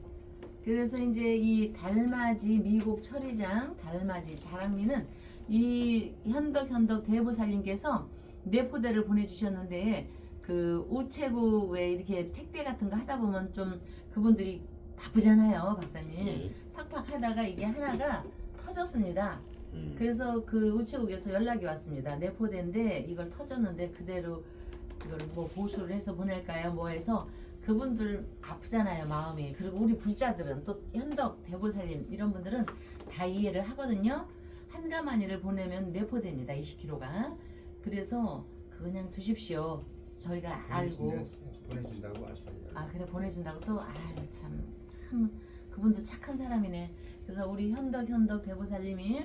그래서 이제 이 달맞이 미국 처리장 달맞이 자랑미는 이 현덕 대보살님께서 네 포대를 보내주셨는데 그 우체국에 이렇게 택배 같은 거 하다 보면 좀 그분들이 바쁘잖아요, 박사님. 예. 팍팍 하다가 이게 하나가 터졌습니다. 음. 그래서 그 우체국에서 연락이 왔습니다. 네 포대인데 이걸 터졌는데 그대로 이걸 뭐 보수를 해서 보낼까요? 뭐 해서 그분들 아프잖아요, 마음이. 그리고 우리 불자들은 또 현덕 대보살님 이런 분들은 다 이해를 하거든요. 한 가마니를 보내면 네 포대입니다, 20kg가. 그래서 그냥 두십시오. 저희가 알고. 보내준다고 왔습니다. 아 그래 보내준다고 또 아유 참 그분도 착한 사람이네. 그래서 우리 현덕 대보살님이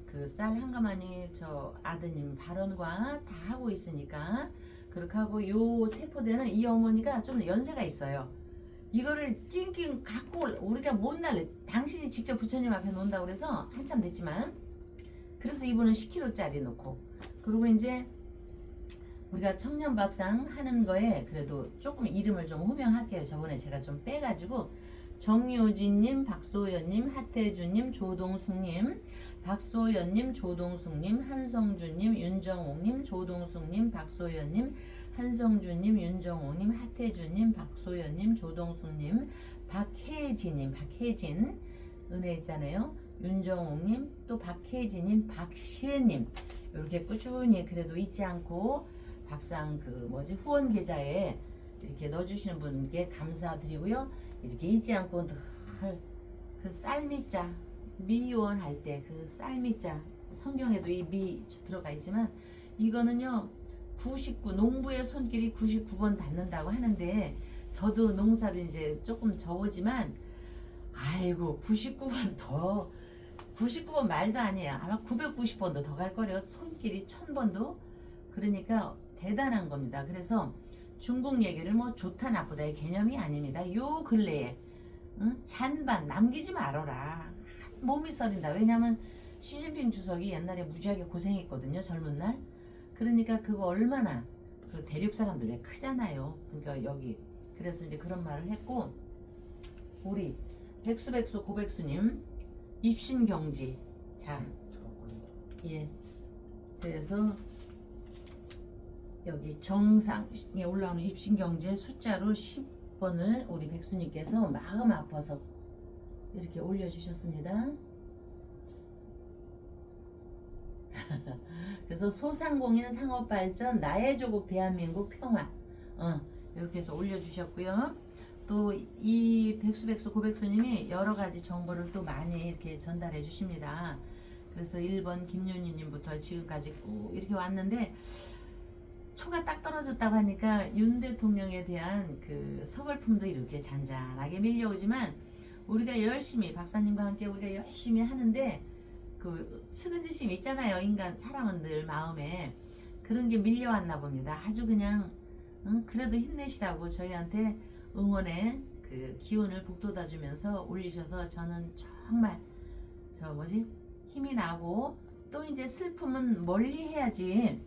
그 쌀 한 가마니 저 아드님 발언과 다 하고 있으니까 그렇게 하고 요 세포대는 이 어머니가 좀 연세가 있어요. 이거를 낑낑 갖고 우리가 못 날래. 당신이 직접 부처님 앞에 놓는다고 그래서 한참 됐지만 그래서 이분은 10kg짜리 놓고 그리고 이제 우리가 청년밥상 하는 거에 그래도 조금 이름을 좀 호명할게요. 저번에 제가 좀 빼가지고 정효진님, 박소연님, 하태주님, 조동숙님, 박소연님, 조동숙님, 한성주님, 윤정옥님, 조동숙님, 박소연님, 한성주님, 윤정옥님, 하태주님, 박소연님, 조동숙님, 박혜진님, 박혜진 은혜 있잖아요. 윤정옥님, 또 박혜진님, 박시은님 이렇게 꾸준히 그래도 잊지 않고 밥상 그 뭐지 후원 계좌에 이렇게 넣어주시는 분께 감사드리고요. 이렇게 잊지 않고 늘 그 쌀미자 미원 할 때 그 쌀미자 성경에도 이 미 들어가 있지만 이거는요 99 농부의 손길이 99번 닿는다고 하는데 저도 농사를 이제 조금 적으지만 아이고 99번 더 99번 말도 아니에요. 아마 990번도 더 갈 거래요. 손길이 1000번도. 그러니까 대단한 겁니다. 그래서 중국 얘기를 뭐 좋다 나쁘다의 개념이 아닙니다. 요 근래에 잔반 남기지 말아라. 몸이 썰린다. 왜냐하면 시진핑 주석이 옛날에 무지하게 고생했거든요. 젊은 날. 그러니까 그거 얼마나 그 대륙 사람들 왜 크잖아요. 그러니까 여기 그래서 이제 그런 말을 했고 우리 백수 고백수님 입신경지 자, 예. 그래서 여기 정상에 올라오는 입신경제 숫자로 10번을 우리 백수님께서 마음 아파서 이렇게 올려주셨습니다. 그래서 소상공인 상업발전 나의 조국 대한민국 평화 이렇게 해서 올려주셨고요. 또 이 백수 고백수님이 여러 가지 정보를 또 많이 이렇게 전달해 주십니다. 그래서 1번 김윤희님부터 지금까지 꼭 이렇게 왔는데 초가 딱 떨어졌다고 하니까 윤 대통령에 대한 그 서글픔도 이렇게 잔잔하게 밀려오지만 우리가 열심히 박사님과 함께 우리가 열심히 하는데 그 측은지심 있잖아요. 인간 사람은 늘 마음에 그런 게 밀려왔나 봅니다. 아주 그냥 그래도 힘내시라고 저희한테 응원의 그 기운을 북돋아주면서 올리셔서 저는 정말 힘이 나고 또 이제 슬픔은 멀리 해야지.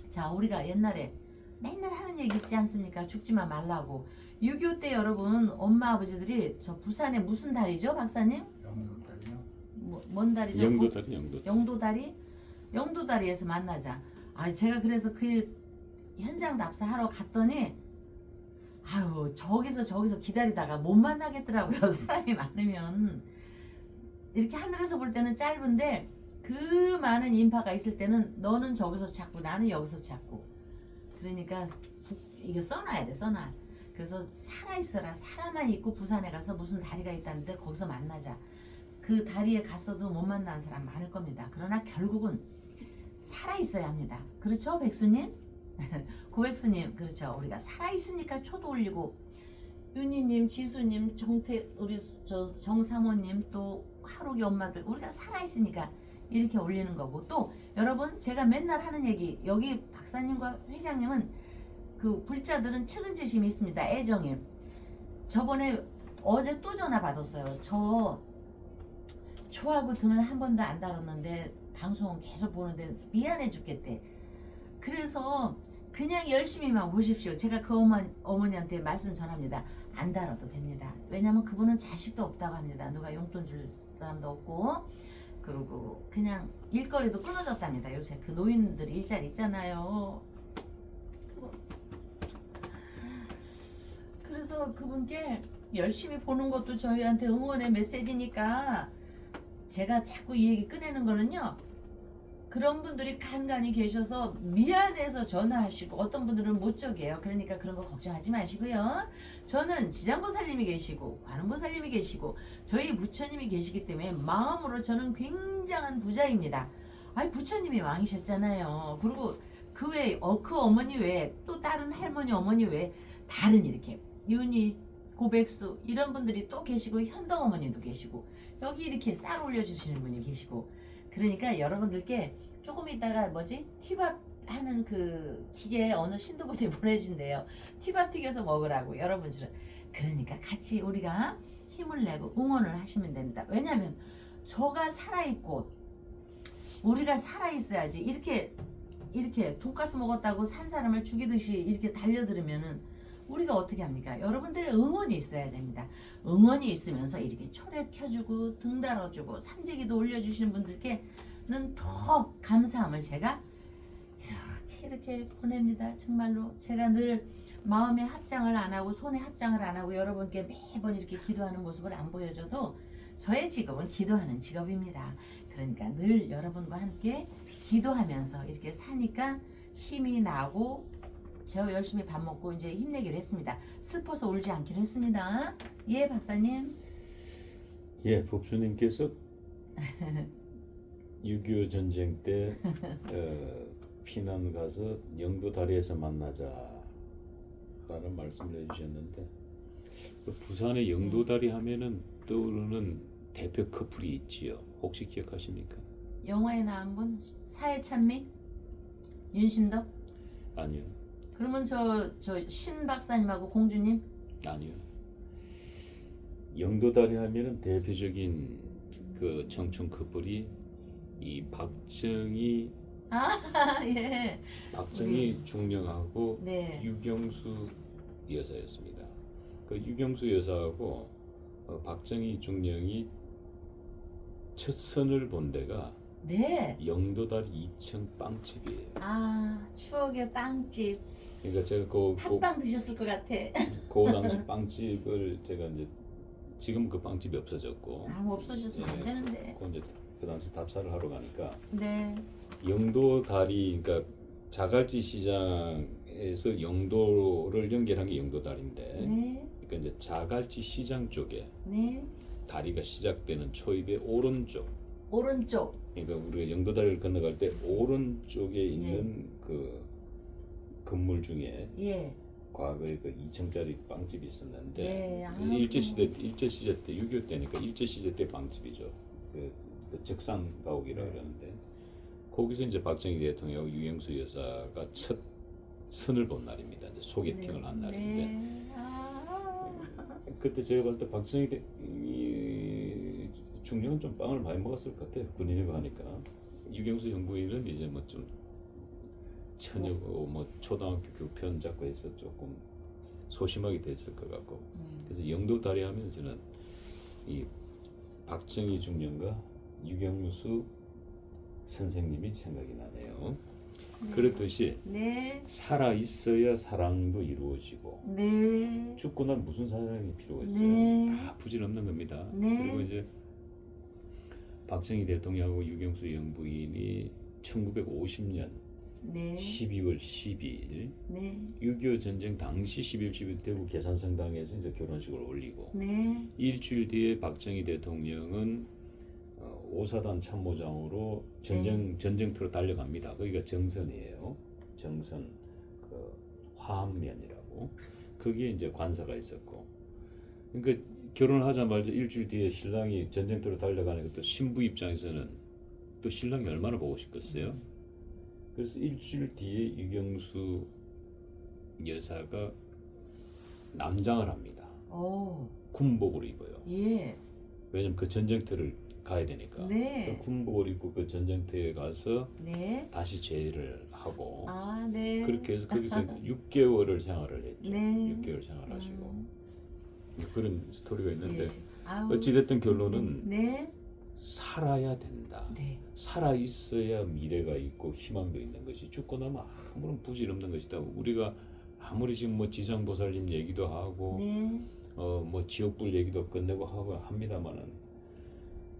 자, 우리가 옛날에 맨날 하는 얘기 있지 않습니까? 죽지만 말라고. 6.25 때 여러분 엄마 아버지들이 저 부산에 무슨 다리죠 박사님? 영도다리요? 뭔 다리죠? 영도다리. 영도다리? 영도다리에서 만나자. 아, 제가 그래서 그 현장 답사하러 갔더니 아유 저기서 기다리다가 못 만나겠더라고요. 사람이 많으면 이렇게 하늘에서 볼 때는 짧은데 그 많은 인파가 있을 때는 너는 저기서 찾고 나는 여기서 찾고 그러니까 이게 써놔야 돼. 써놔. 그래서 살아있어라. 살아만 있고 부산에 가서 무슨 다리가 있다는데 거기서 만나자. 그 다리에 갔어도 못 만나는 사람 많을 겁니다. 그러나 결국은 살아있어야 합니다. 그렇죠 백수님? 고백수님 그렇죠. 우리가 살아있으니까 초도 올리고 윤희님, 지수님, 우리 정사모님 또 하루기 엄마들 우리가 살아있으니까 이렇게 올리는 거고 또 여러분 제가 맨날 하는 얘기 여기 박사님과 회장님은 그 불자들은 측은지심이 있습니다. 애정이 저번에 어제 또 전화 받았어요. 저 초하고 등을 한 번도 안 다뤘는데 방송은 계속 보는데 미안해 죽겠대. 그래서 그냥 열심히만 보십시오. 제가 그 어머니한테 말씀 전합니다. 안 다뤄도 됩니다. 왜냐면 그분은 자식도 없다고 합니다. 누가 용돈 줄 사람도 없고 그리고 그냥 일거리도 끊어졌답니다. 요새 그 노인들 일자리 있잖아요. 그래서 그분께 열심히 보는 것도 저희한테 응원의 메시지니까 제가 자꾸 이 얘기 꺼내는 거는요. 그런 분들이 간간히 계셔서 미안해서 전화하시고 어떤 분들은 못 적이에요. 그러니까 그런 거 걱정하지 마시고요. 저는 지장보살님이 계시고 관음보살님이 계시고 저희 부처님이 계시기 때문에 마음으로 저는 굉장한 부자입니다. 아니 부처님이 왕이셨잖아요. 그리고 그 외에 그 어머니 외에 또 다른 할머니 어머니 외에 다른 이렇게 윤희 고백수 이런 분들이 또 계시고 현덕 어머니도 계시고 여기 이렇게 쌀 올려주시는 분이 계시고 그러니까 여러분들께 조금 있다가 티밥 하는 그 기계에 어느 신도분이 보내준대요. 티밥 튀겨서 먹으라고 여러분들은. 그러니까 같이 우리가 힘을 내고 응원을 하시면 됩니다. 왜냐하면 저가 살아있고 우리가 살아있어야지 이렇게 돈가스 먹었다고 산 사람을 죽이듯이 이렇게 달려들으면은 우리가 어떻게 합니까? 여러분들의 응원이 있어야 됩니다. 응원이 있으면서 이렇게 초래 켜주고 등 달아주고 삼재기도 올려주시는 분들께는 더 감사함을 제가 이렇게 보냅니다. 정말로 제가 늘 마음에 합장을 안 하고 손에 합장을 안 하고 여러분께 매번 이렇게 기도하는 모습을 안 보여줘도 저의 직업은 기도하는 직업입니다. 그러니까 늘 여러분과 함께 기도하면서 이렇게 사니까 힘이 나고 저 열심히 밥 먹고 이제 힘내기로 했습니다. 슬퍼서 울지 않기로 했습니다. 예, 박사님. 예, 법수님께서 6.25 전쟁 때 피난 가서 영도 다리에서 만나자 라는 말씀을 해주셨는데 그 부산의 영도 다리 하면은 떠오르는 대표 커플이 있지요. 혹시 기억하십니까? 영화에 나온 분 사회찬미? 윤심덕? 아니요. 그러면 저 신 박사님하고 공주님? 아니요. 영도다리 하면은 대표적인 그 청춘 커플이 이 박정희 예. 박정희 중령하고 네. 유경수 여사였습니다. 그 유경수 여사하고 박정희 중령이 첫 선을 본 데가 네. 영도다리 2층 빵집이에요. 아, 추억의 빵집. 그러니까 제가 팥빵 드셨을 것 같아. 그 당시 빵집을 제가 이제 지금 그 빵집이 없어졌고 아, 없어졌으면 안 되는데. 그 이제 그 당시 답사를 하러 가니까 네. 영도다리 그러니까 자갈치 시장에서 영도를 연결한 게 영도다리인데 네. 그러니까 이제 자갈치 시장 쪽에 네. 다리가 시작되는 초입의 오른쪽 오른쪽. 그러니까 우리가 영도다리를 건너갈 때 오른쪽에 있는 그 건물 중에 예. 과거에 그 2층짜리 빵집이 있었는데 네, 아, 일제 시대 때 6.25 때니까 일제 시대 때 빵집이죠. 그 적산 가옥이라고 그러는데 거기서 이제 박정희 대통령하고 유영수 여사가 첫 선을 본 날입니다. 이제 소개팅을 한 날인데 네. 아. 그때 제가 볼 때 박정희 중령은 좀 빵을 많이 먹었을 것 같아요. 군인이고 하니까 유경수 영부인은 이제 뭐 좀 처녀고 뭐 초등학교 교편 잡고 해서 조금 소심하게 됐을 것 같고 그래서 영도다리 하면 저는 이 박정희 중령과 유경수 선생님이 생각이 나네요. 그렇듯이 네. 살아 있어야 사랑도 이루어지고 네. 죽고 난 무슨 사랑이 필요가 있어요? 네. 다 부질없는 겁니다. 네. 그리고 이제 박정희 대통령하고 유경수 영부인이 1950년 네. 12월 12일 네. 6.25 전쟁 당시 12월 12일 대구 계산성당에서 이제 결혼식을 올리고 네. 일주일 뒤에 박정희 대통령은 5사단 참모장으로 전쟁터로 달려갑니다. 거기가 정선이에요. 정선 그 화암면이라고. 거기에 이제 관사가 있었고. 그러니까 결혼하자마자 일주일 뒤에 신랑이 전쟁터로 달려가는 것도 신부 입장에서는 또 신랑이 얼마나 보고 싶겠어요. 그래서 일주일 뒤에 유경수 여사가 남장을 합니다. 오. 군복을 입어요. 예. 왜냐면 그 전쟁터를 가야 되니까. 네. 그 군복을 입고 그 전쟁터에 가서 네. 다시 제의를 하고 아, 네. 그렇게 해서 거기서 6개월을 생활을 했죠. 네. 6개월 생활하시고 그런 스토리가 있는데 네. 아우. 어찌됐든 결론은 네. 살아야 된다. 네. 살아 있어야 미래가 있고 희망도 있는 것이 죽고 나면 아무런 부질 없는 것이다. 우리가 아무리 지금 뭐 지장보살님 얘기도 하고 네. 뭐 지옥불 얘기도 끝내고 하고 합니다만은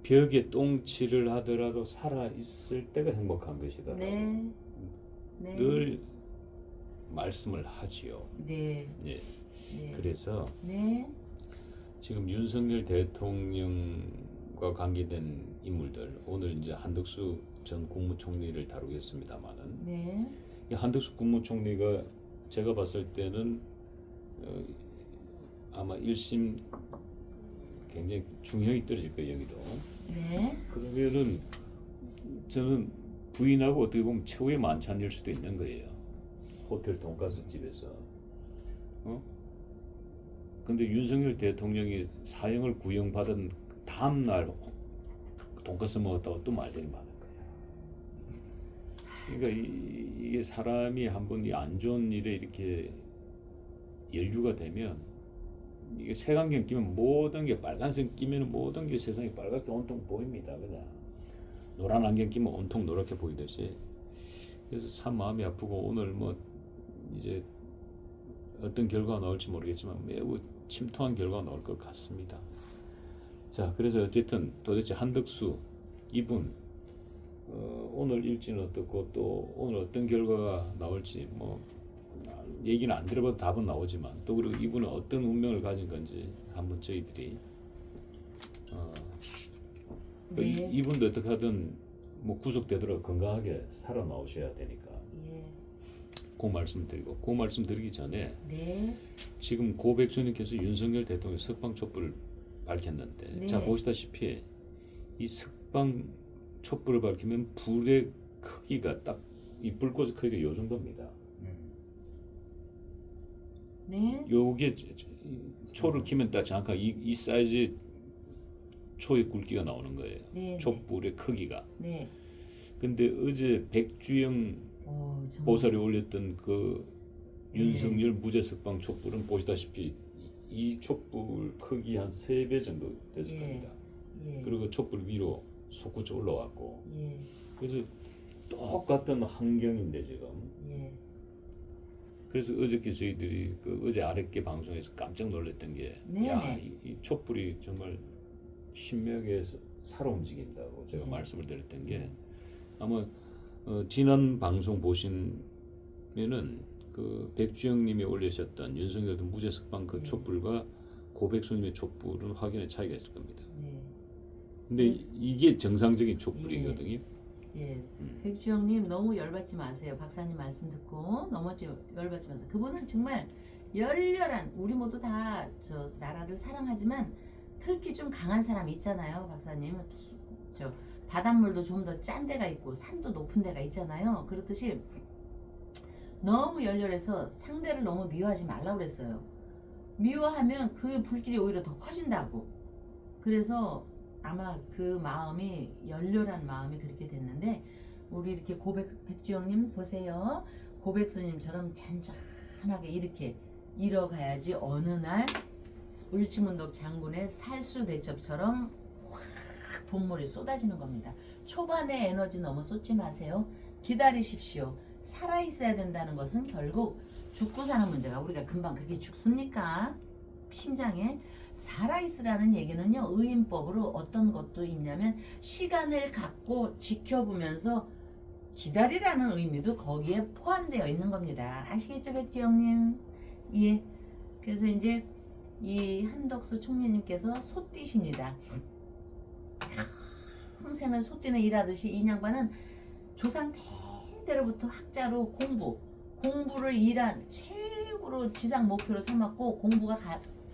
벽에 똥칠을 하더라도 살아 있을 때가 행복한 것이다. 네. 네. 늘 말씀을 하지요. 네. 예. 네. 그래서 네. 지금 윤석열 대통령과 관계된 인물들 오늘 이제 한덕수 전 국무총리를 다루겠습니다만은 네. 이 한덕수 국무총리가 제가 봤을 때는 아마 1심 굉장히 중형이 떨어질 거예요. 여기도. 네. 그러면은 저는 부인하고 어떻게 보면 최후의 만찬일 수도 있는 거예요. 호텔 돈가스 집에서. 근데 윤석열 대통령이 사형을 구형받은 다음 날 돈가스 먹었다고 또 말들이 많은 거예요. 그러니까 이게 사람이 한번 이 안 좋은 일에 이렇게 연루가 되면 이게 색안경 끼면 모든 게 빨간색 끼면 모든 게 세상이 빨갛게 온통 보입니다. 그냥 노란 안경 끼면 온통 노랗게 보이듯이. 그래서 참 마음이 아프고 오늘 뭐 이제 어떤 결과가 나올지 모르겠지만 매우 침통한 결과가 나올 것 같습니다. 자, 그래서 어쨌든 도대체 한덕수 이분 오늘 일지는 어떻고 또 오늘 어떤 결과가 나올지 뭐 얘기는 안 들어봐도 답은 나오지만 또 그리고 이분은 어떤 운명을 가진 건지 한번 저희들이 네. 이분도 어떻게 하든 뭐 구속되도록 건강하게 살아 나오셔야 되니까 예. 그 말씀 드리고 그 말씀 드리기 전에 네. 지금 고 백수님께서 윤석열 대통령 석방 촛불을 밝혔는데 네. 자 보시다시피 이 석방 촛불을 밝히면 불의 크기가 딱 이 불꽃의 크기가 요 정도입니다. 네. 요게 초를 키면 딱 잠깐 이 사이즈의 초의 굵기가 나오는 거예요. 네. 촛불의 크기가. 네. 근데 어제 백주영 오, 정말. 보살이 올렸던 그 네. 윤석열 무죄 석방 촛불은 보시다시피 이 촛불 크기 한 3배 정도 됐을 예. 겁니다. 예. 그리고 촛불 위로 솟구쳐 올라왔고 예. 그래서 똑같은 환경인데 지금 예. 그래서 어저께 저희들이 그 어제 아랫개 방송에서 깜짝 놀랐던 게 네네. 야, 이 촛불이 정말 신명에 살아 움직인다고 제가 네. 말씀을 드렸던 게 아마 지난 방송 보시면은 그 백주영님이 올리셨던 윤석열 무죄 석방 그 네. 촛불과 고백수님의 촛불은 확연히 차이가 있을 겁니다. 네. 근데 네. 이게 정상적인 촛불이거든요. 예. 백주영님 너무 열받지 마세요. 박사님 말씀 듣고 너무 열받지 마세요. 그분은 정말 열렬한 우리 모두 다 저 나라를 사랑하지만 특히 좀 강한 사람이 있잖아요. 박사님 저 바닷물도 좀 더 짠 데가 있고 산도 높은 데가 있잖아요. 그렇듯이 너무 열렬해서 상대를 너무 미워하지 말라고 그랬어요. 미워하면 그 불길이 오히려 더 커진다고. 그래서 아마 그 마음이 열렬한 마음이 그렇게 됐는데 우리 이렇게 백주영님 보세요. 고백수님처럼 잔잔하게 이렇게 잃어가야지 어느 날 을지문덕 장군의 살수대첩처럼 확 분물이 쏟아지는 겁니다. 초반에 에너지 너무 쏟지 마세요. 기다리십시오. 살아있어야 된다는 것은 결국 죽고 사는 문제가 우리가 금방 그렇게 죽습니까? 심장에 살아있으라는 얘기는요 의인법으로 어떤 것도 있냐면 시간을 갖고 지켜보면서 기다리라는 의미도 거기에 포함되어 있는 겁니다. 아시겠죠 백지영님? 예. 그래서 이제 이 한덕수 총리님께서 소띠십니다. 평생을 소띠는 일하듯이 이 양반은 조상 때로부터 학자로 공부를 일한 최고로 지상 목표로 삼았고 공부가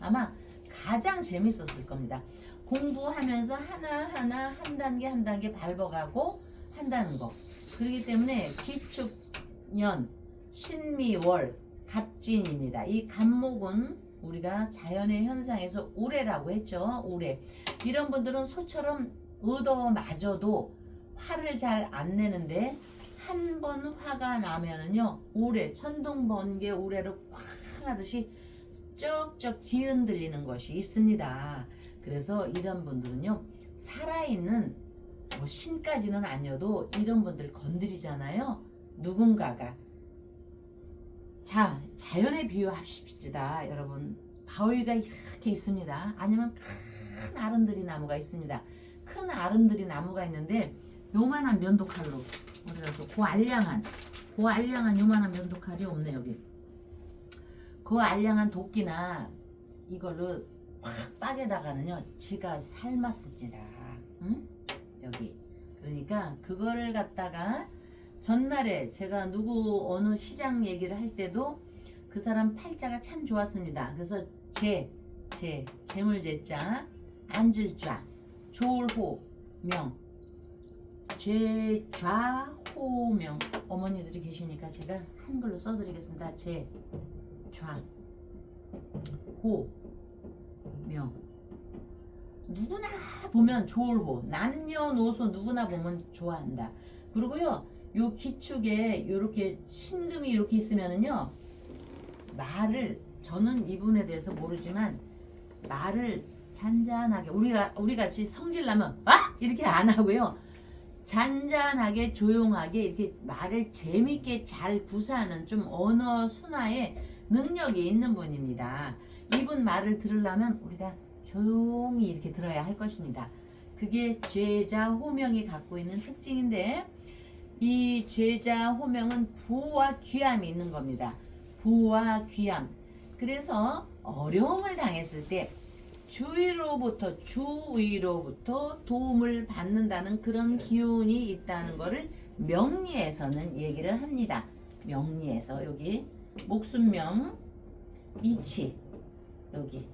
아마 가장 재밌었을 겁니다. 공부하면서 하나하나 한 단계 한 단계 밟아가고 한다는 거. 그렇기 때문에 기축년, 신미월, 갑진입니다. 이 갑목은 우리가 자연의 현상에서 우레라고 했죠. 우레. 이런 분들은 소처럼 얻어맞아도 화를 잘 안 내는데 한 번 화가 나면은요 우레, 천둥 번개 우레로 콱 하듯이 쩍쩍 뒤흔들리는 것이 있습니다. 그래서 이런 분들은요 살아있는 뭐 신까지는 아니어도 이런 분들 건드리잖아요. 누군가가 자 자연에 비유합시다 여러분. 바위가 이렇게 있습니다. 아니면 큰 아름드리 나무가 있습니다. 큰 아름드리 나무가 있는데 요만한 면도칼로 그래서 그 알량한 요만한 면도칼이 없네 여기. 그 알량한 도끼나 이걸로 확 빠개다가는요 지가 삶았습니다. 응? 여기. 그러니까 그거를 갖다가 전날에 제가 누구 어느 시장 얘기를 할 때도 그 사람 팔자가 참 좋았습니다. 그래서 재물제자, 앉을좌, 조울호, 명, 죄좌호명. 어머니들이 계시니까 제가 한글로 써드리겠습니다. 호명. 누구나 보면 조울호, 남녀노소 누구나 보면 좋아한다. 그리고요 요 기축에 요렇게 신금이 이렇게 있으면은요 말을 저는 이분에 대해서 모르지만 말을 잔잔하게 우리 같이 성질나면 이렇게 안 하고요 잔잔하게 조용하게 이렇게 말을 재밌게 잘 구사하는 좀 언어 순화의 능력이 있는 분입니다. 이분 말을 들으려면 우리가 조용히 이렇게 들어야 할 것입니다. 그게 죄자 호명이 갖고 있는 특징인데 이 죄자 호명은 부와 귀함이 있는 겁니다. 부와 귀함. 그래서 어려움을 당했을 때 주위로부터 도움을 받는다는 그런 기운이 있다는 것을 명리에서는 얘기를 합니다. 명리에서 여기 목순명 이치 여기.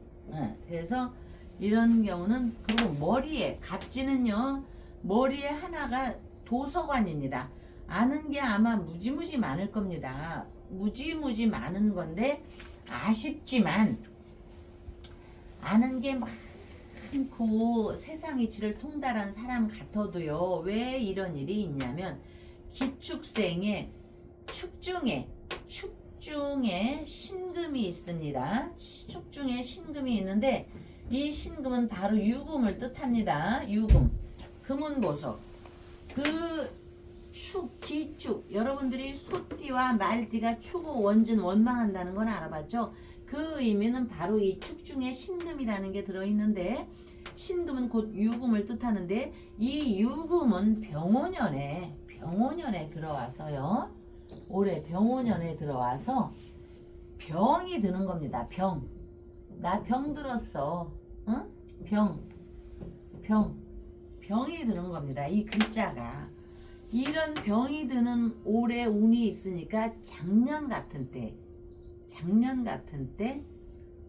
그래서 이런 경우는 그리고 머리에 갑진은요 머리에 하나가 도서관입니다. 아는 게 아마 무지무지 많을 겁니다. 무지무지 많은 건데 아쉽지만 아는 게 많고 세상 이치를 통달한 사람 같아도요 왜 이런 일이 있냐면 기축생의 축중에 신금이 있습니다. 축중에 신금이 있는데 이 신금은 바로 유금을 뜻합니다. 유금. 금운보석, 그 축, 기축, 여러분들이 소띠와 말띠가 축우 원진 원망한다는 건 알아봤죠? 그 의미는 바로 이 축 중에 신금이라는 게 들어있는데, 신금은 곧 유금을 뜻하는데, 이 유금은 병오년에 들어와서요, 올해 병오년에 들어와서 병이 드는 겁니다. 나 병 들었어. 응? 병이 드는 겁니다. 이 글자가. 이런 병이 드는 올해 운이 있으니까 작년 같은 때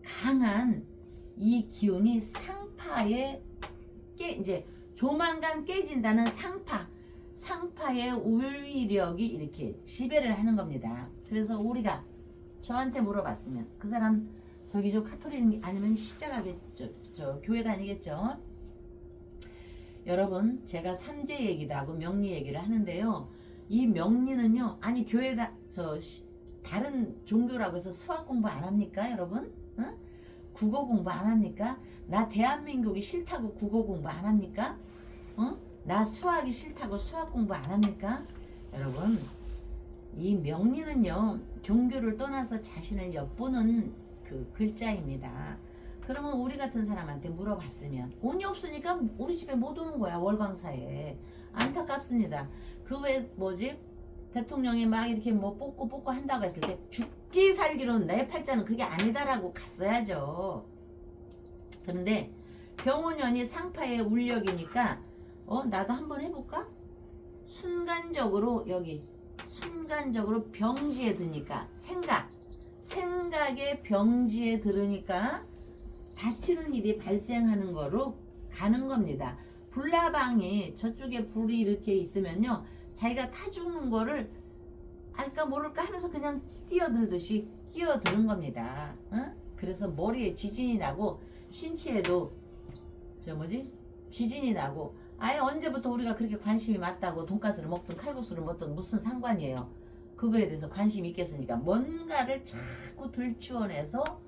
강한 이 기운이 상파에 이제 조만간 깨진다는 상파의 울위력이 이렇게 지배를 하는 겁니다. 그래서 우리가 저한테 물어봤으면 그 사람 저기 저 카톨릭 아니면 십자가겠죠, 저 교회 다니겠죠. 여러분, 제가 삼재 얘기도 하고 명리 얘기를 하는데요. 이 명리는요, 아니 교회다 다른 종교라고 해서 수학 공부 안 합니까, 여러분? 응? 국어 공부 안 합니까? 나 대한민국이 싫다고 국어 공부 안 합니까? 응? 나 수학이 싫다고 수학 공부 안 합니까? 여러분, 이 명리는요, 종교를 떠나서 자신을 엿보는 그 글자입니다. 그러면 우리 같은 사람한테 물어봤으면 운이 없으니까 우리 집에 못 오는 거야, 월광사에. 안타깝습니다. 그 외 대통령이 막 이렇게 뭐 뽑고 한다고 했을 때 죽기 살기로는 내 팔자는 그게 아니다라고 갔어야죠. 그런데 병오년이 상파의 울력이니까 나도 한번 해볼까? 순간적으로 병지에 드니까 생각의 병지에 들으니까 다치는 일이 발생하는 거로 가는 겁니다. 불나방이 저쪽에 불이 이렇게 있으면요, 자기가 타 죽는 거를 알까 모를까 하면서 그냥 뛰어들듯이 뛰어드는 겁니다. 그래서 머리에 지진이 나고 신체에도 지진이 나고, 아예 언제부터 우리가 그렇게 관심이 많다고 돈가스를 먹든 칼국수를 먹든 무슨 상관이에요. 그거에 대해서 관심이 있겠습니까? 뭔가를 자꾸 들추어내서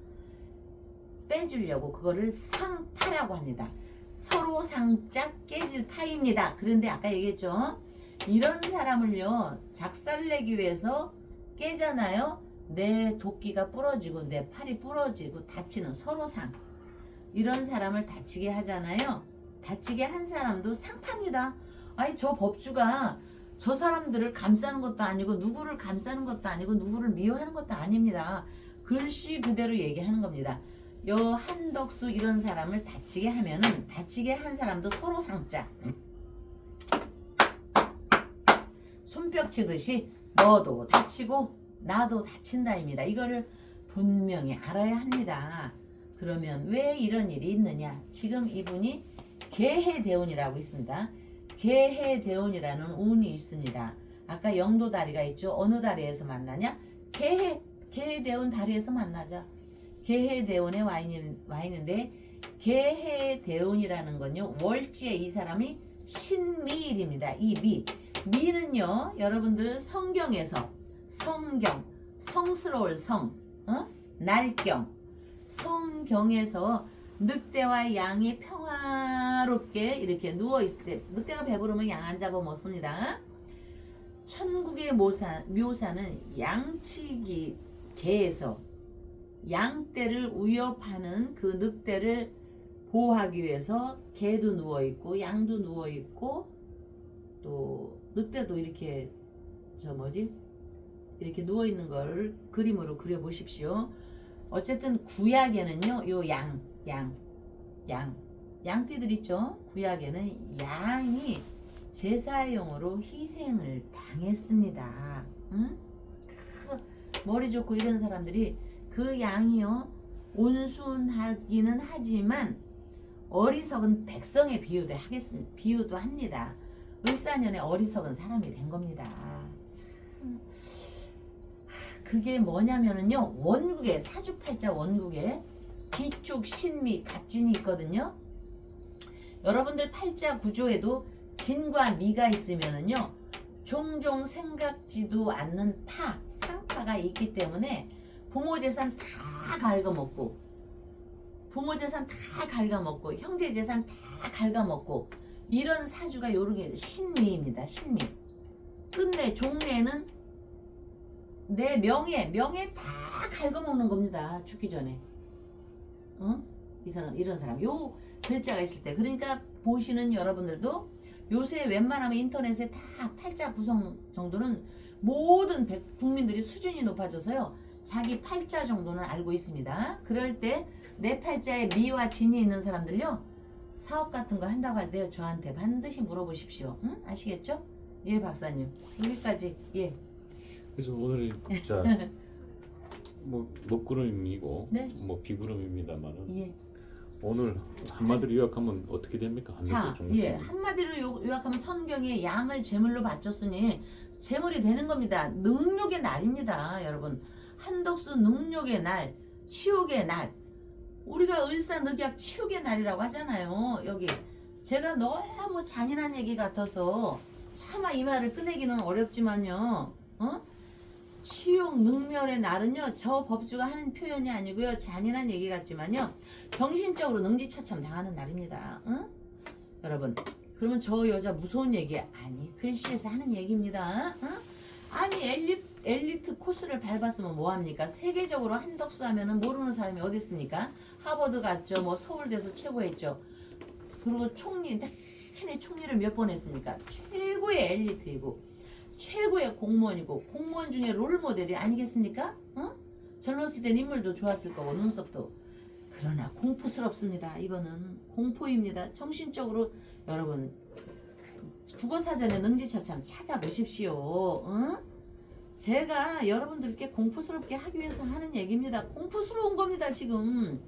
빼주려고 그거를 상파라고 합니다. 서로 상짝 깨질 파입니다. 그런데 아까 얘기했죠, 이런 사람을요 작살내기 위해서 깨잖아요. 내 도끼가 부러지고 내 팔이 부러지고 다치는 서로상. 이런 사람을 다치게 하잖아요. 다치게 한 사람도 상파입니다. 아니, 저 법주가 저 사람들을 감싸는 것도 아니고 누구를 감싸는 것도 아니고 누구를 미워하는 것도 아닙니다. 글씨 그대로 얘기하는 겁니다. 요 한덕수 이런 사람을 다치게 하면은 다치게 한 사람도 서로 상자. 손뼉 치듯이 너도 다치고 나도 다친다입니다. 이거를 분명히 알아야 합니다. 그러면 왜 이런 일이 있느냐? 지금 이분이 계해대운이라고 있습니다. 계해대운이라는 운이 있습니다. 아까 영도다리가 있죠. 어느 다리에서 만나냐? 계해대운 다리에서 만나자. 계해대운에 와 있는데, 계해대운이라는 건요, 월지에 이 사람이 신미일입니다. 이 미는요, 여러분들 성경에서 성스러울 날경, 성경에서 늑대와 양이 평화롭게 이렇게 누워있을 때, 늑대가 배부르면 양 안 잡아 먹습니다. 천국의 묘사는 양치기 개에서 양떼를 위협하는 그 늑대를 보호하기 위해서 개도 누워있고 양도 누워있고 또 늑대도 이렇게 이렇게 누워있는 걸 그림으로 그려보십시오. 어쨌든 구약에는요, 요 양띠들 있죠. 구약에는 양이 제사용으로 희생을 당했습니다. 머리 좋고 이런 사람들이 그 양이요, 온순하기는 하지만 어리석은 백성의 비유도 합니다. 을사년에 어리석은 사람이 된 겁니다. 그게 뭐냐면은요, 원국에, 사주팔자 원국에 기축, 신미, 갑진이 있거든요. 여러분들 팔자 구조에도 진과 미가 있으면은요, 종종 생각지도 않는 상파가 있기 때문에 부모 재산 다 갉아먹고, 형제 재산 다 갉아먹고, 이런 사주가 요런 게 신미입니다. 신미. 끝내 종래는 내 명예 다 갉아먹는 겁니다. 죽기 전에. 응? 이 사람, 이런 사람. 요 글자가 있을 때. 그러니까 보시는 여러분들도 요새 웬만하면 인터넷에 다 팔자 구성 정도는 모든 국민들이 수준이 높아져서요. 자기 팔자 정도는 알고 있습니다. 그럴 때 내 팔자에 미와 진이 있는 사람들요. 사업 같은 거 한다고 할 때 저한테 반드시 물어보십시오. 응? 아시겠죠? 예, 박사님. 여기까지. 예. 그래서 오늘 자 뭐 먹구름이고 네. 뭐 비구름입니다만은 예. 오늘 한마디로 요약하면 어떻게 됩니까? 자, 예. 한마디로 요약하면 성경에 양을 제물로 바쳤으니 제물이 되는 겁니다. 능력의 날입니다, 여러분. 한덕수 능력의 날, 치욕의 날. 우리가 을사늑약 치욕의 날이라고 하잖아요. 여기 제가 너무 잔인한 얘기 같아서 차마 이 말을 끝내기는 어렵지만요. 치욕 능멸의 날은요, 저 법주가 하는 표현이 아니고요, 잔인한 얘기 같지만요, 정신적으로 능지처참 당하는 날입니다. 여러분, 그러면 저 여자 무서운 얘기 아니, 글씨에서 하는 얘기입니다. 아니 엘리트 코스를 밟았으면 뭐합니까? 세계적으로 한덕수 하면은 모르는 사람이 어디 있습니까? 하버드 갔죠, 뭐 서울대에서 최고 했죠. 그리고 총리, 대단히 총리를 몇 번 했습니까? 최고의 엘리트이고 최고의 공무원이고, 공무원 중에 롤모델이 아니겠습니까? 젊었을 땐 인물도 좋았을 거고 눈썹도. 그러나 공포스럽습니다. 이거는 공포입니다. 정신적으로 여러분 국어사전에 능지처참 찾아보십시오. 제가 여러분들께 공포스럽게 하기 위해서 하는 얘기입니다. 공포스러운 겁니다, 지금.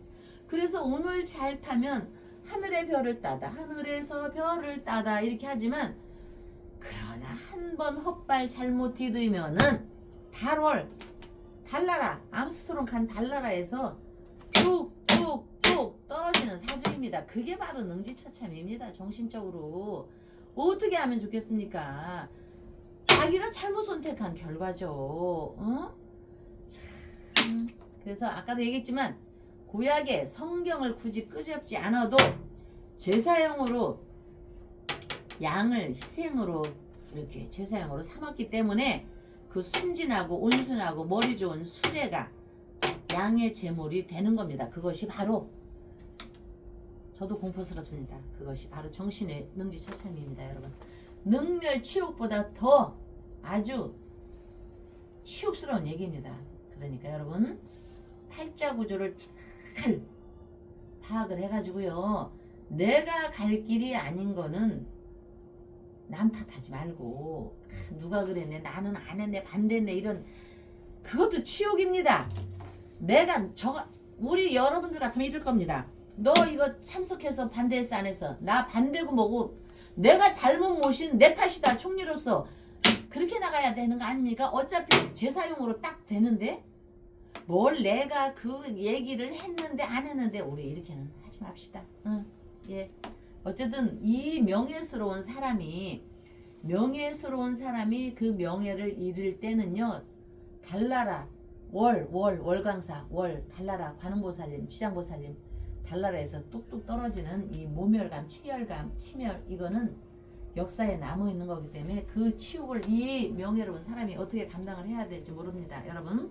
그래서 오늘 잘 타면 하늘의 별을 따다, 하늘에서 별을 따다 이렇게 하지만, 그러나 한 번 헛발 잘못 디디면은 달나라, 암스트롱 간 달나라에서 뚝뚝뚝 떨어지는 사주입니다. 그게 바로 능지처참입니다. 정신적으로 어떻게 하면 좋겠습니까? 자기가 잘못 선택한 결과죠. 참, 그래서 아까도 얘기했지만 구약에 성경을 굳이 끄집지 않아도 제사용으로 양을 희생으로 이렇게 제사용으로 삼았기 때문에 그 순진하고 온순하고 머리 좋은 수제가 양의 제물이 되는 겁니다. 그것이 바로, 저도 공포스럽습니다. 그것이 바로 정신의 능지처참입니다, 여러분. 능멸 치욕보다 더 아주 치욕스러운 얘기입니다. 그러니까 여러분 팔자 구조를 잘 파악을 해가지고요, 내가 갈 길이 아닌 거는 남 탓하지 말고, 누가 그랬네, 나는 안 했네, 반대했네, 이런, 그것도 치욕입니다. 우리 여러분들 같으면 이럴 겁니다. 너 이거 참석해서 반대했어 안 했어? 나 반대고 뭐고, 내가 잘못 모신 내 탓이다, 총리로서. 그렇게 나가야 되는 거 아닙니까? 어차피 제사용으로 딱 되는데 뭘 내가 그 얘기를 했는데 안 했는데, 우리 이렇게는 하지 맙시다. 예. 어쨌든 이 명예스러운 사람이 그 명예를 잃을 때는요, 달나라 월광사 달나라 관음보살님, 치장보살님 달나라에서 뚝뚝 떨어지는 이 모멸감, 치열감, 치멸, 이거는 역사에 남아있는 거기 때문에 그 치욕을 이 명예로운 사람이 어떻게 감당을 해야 될지 모릅니다. 여러분,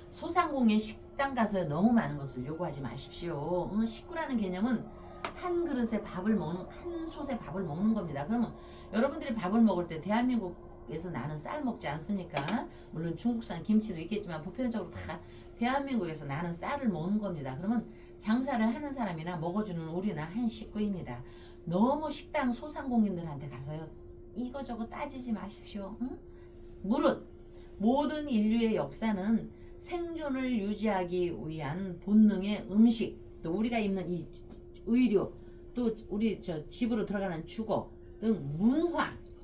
소상공인 식당 가서 너무 많은 것을 요구하지 마십시오. 식구라는 개념은 한 그릇에 밥을 먹는, 한 솥에 밥을 먹는 겁니다. 그러면 여러분들이 밥을 먹을 때 대한민국에서 나는 쌀 먹지 않습니까? 물론 중국산 김치도 있겠지만 보편적으로 다 대한민국에서 나는 쌀을 먹는 겁니다. 그러면 장사를 하는 사람이나 먹어주는 우리나 한 식구입니다. 너무 식당 소상공인들한테 가서요 이거저거 따지지 마십시오. 무릇 모든 인류의 역사는 생존을 유지하기 위한 본능의 음식, 또 우리가 입는 이 의료, 또 우리 집으로 들어가는 주거 등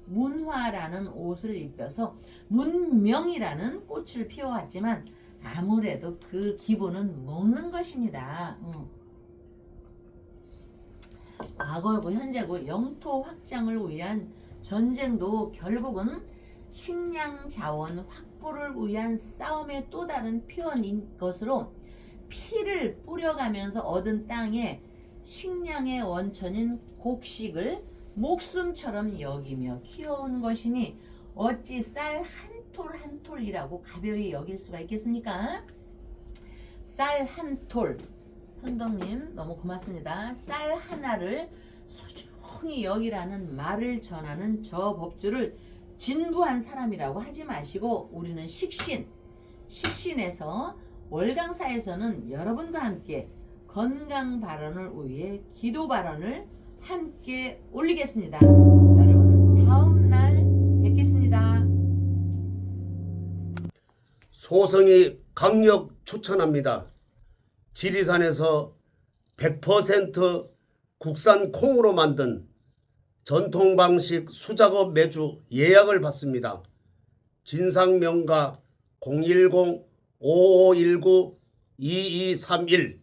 문화라는 옷을 입혀서 문명이라는 꽃을 피워왔지만 아무래도 그 기본은 먹는 것입니다. 과거고 현재고 영토 확장을 위한 전쟁도 결국은 식량 자원 확보를 위한 싸움의 또 다른 표현인 것으로, 피를 뿌려가면서 얻은 땅에 식량의 원천인 곡식을 목숨처럼 여기며 키워온 것이니 어찌 쌀 한 톨 한 톨이라고 가벼이 여길 수가 있겠습니까? 쌀 한 톨, 현덕님 너무 고맙습니다. 쌀 하나를 소중히 여기라는 말을 전하는 저 법주를 진부한 사람이라고 하지 마시고 우리는 식신에서 월강사에서는 여러분과 함께 건강 발언을 위해 기도 발언을 함께 올리겠습니다. 여러분 다음 날 뵙겠습니다. 소성이 강력 추천합니다. 지리산에서 100% 국산 콩으로 만든 전통 방식 수작업 매주 예약을 받습니다. 진상명가 010-5519-2231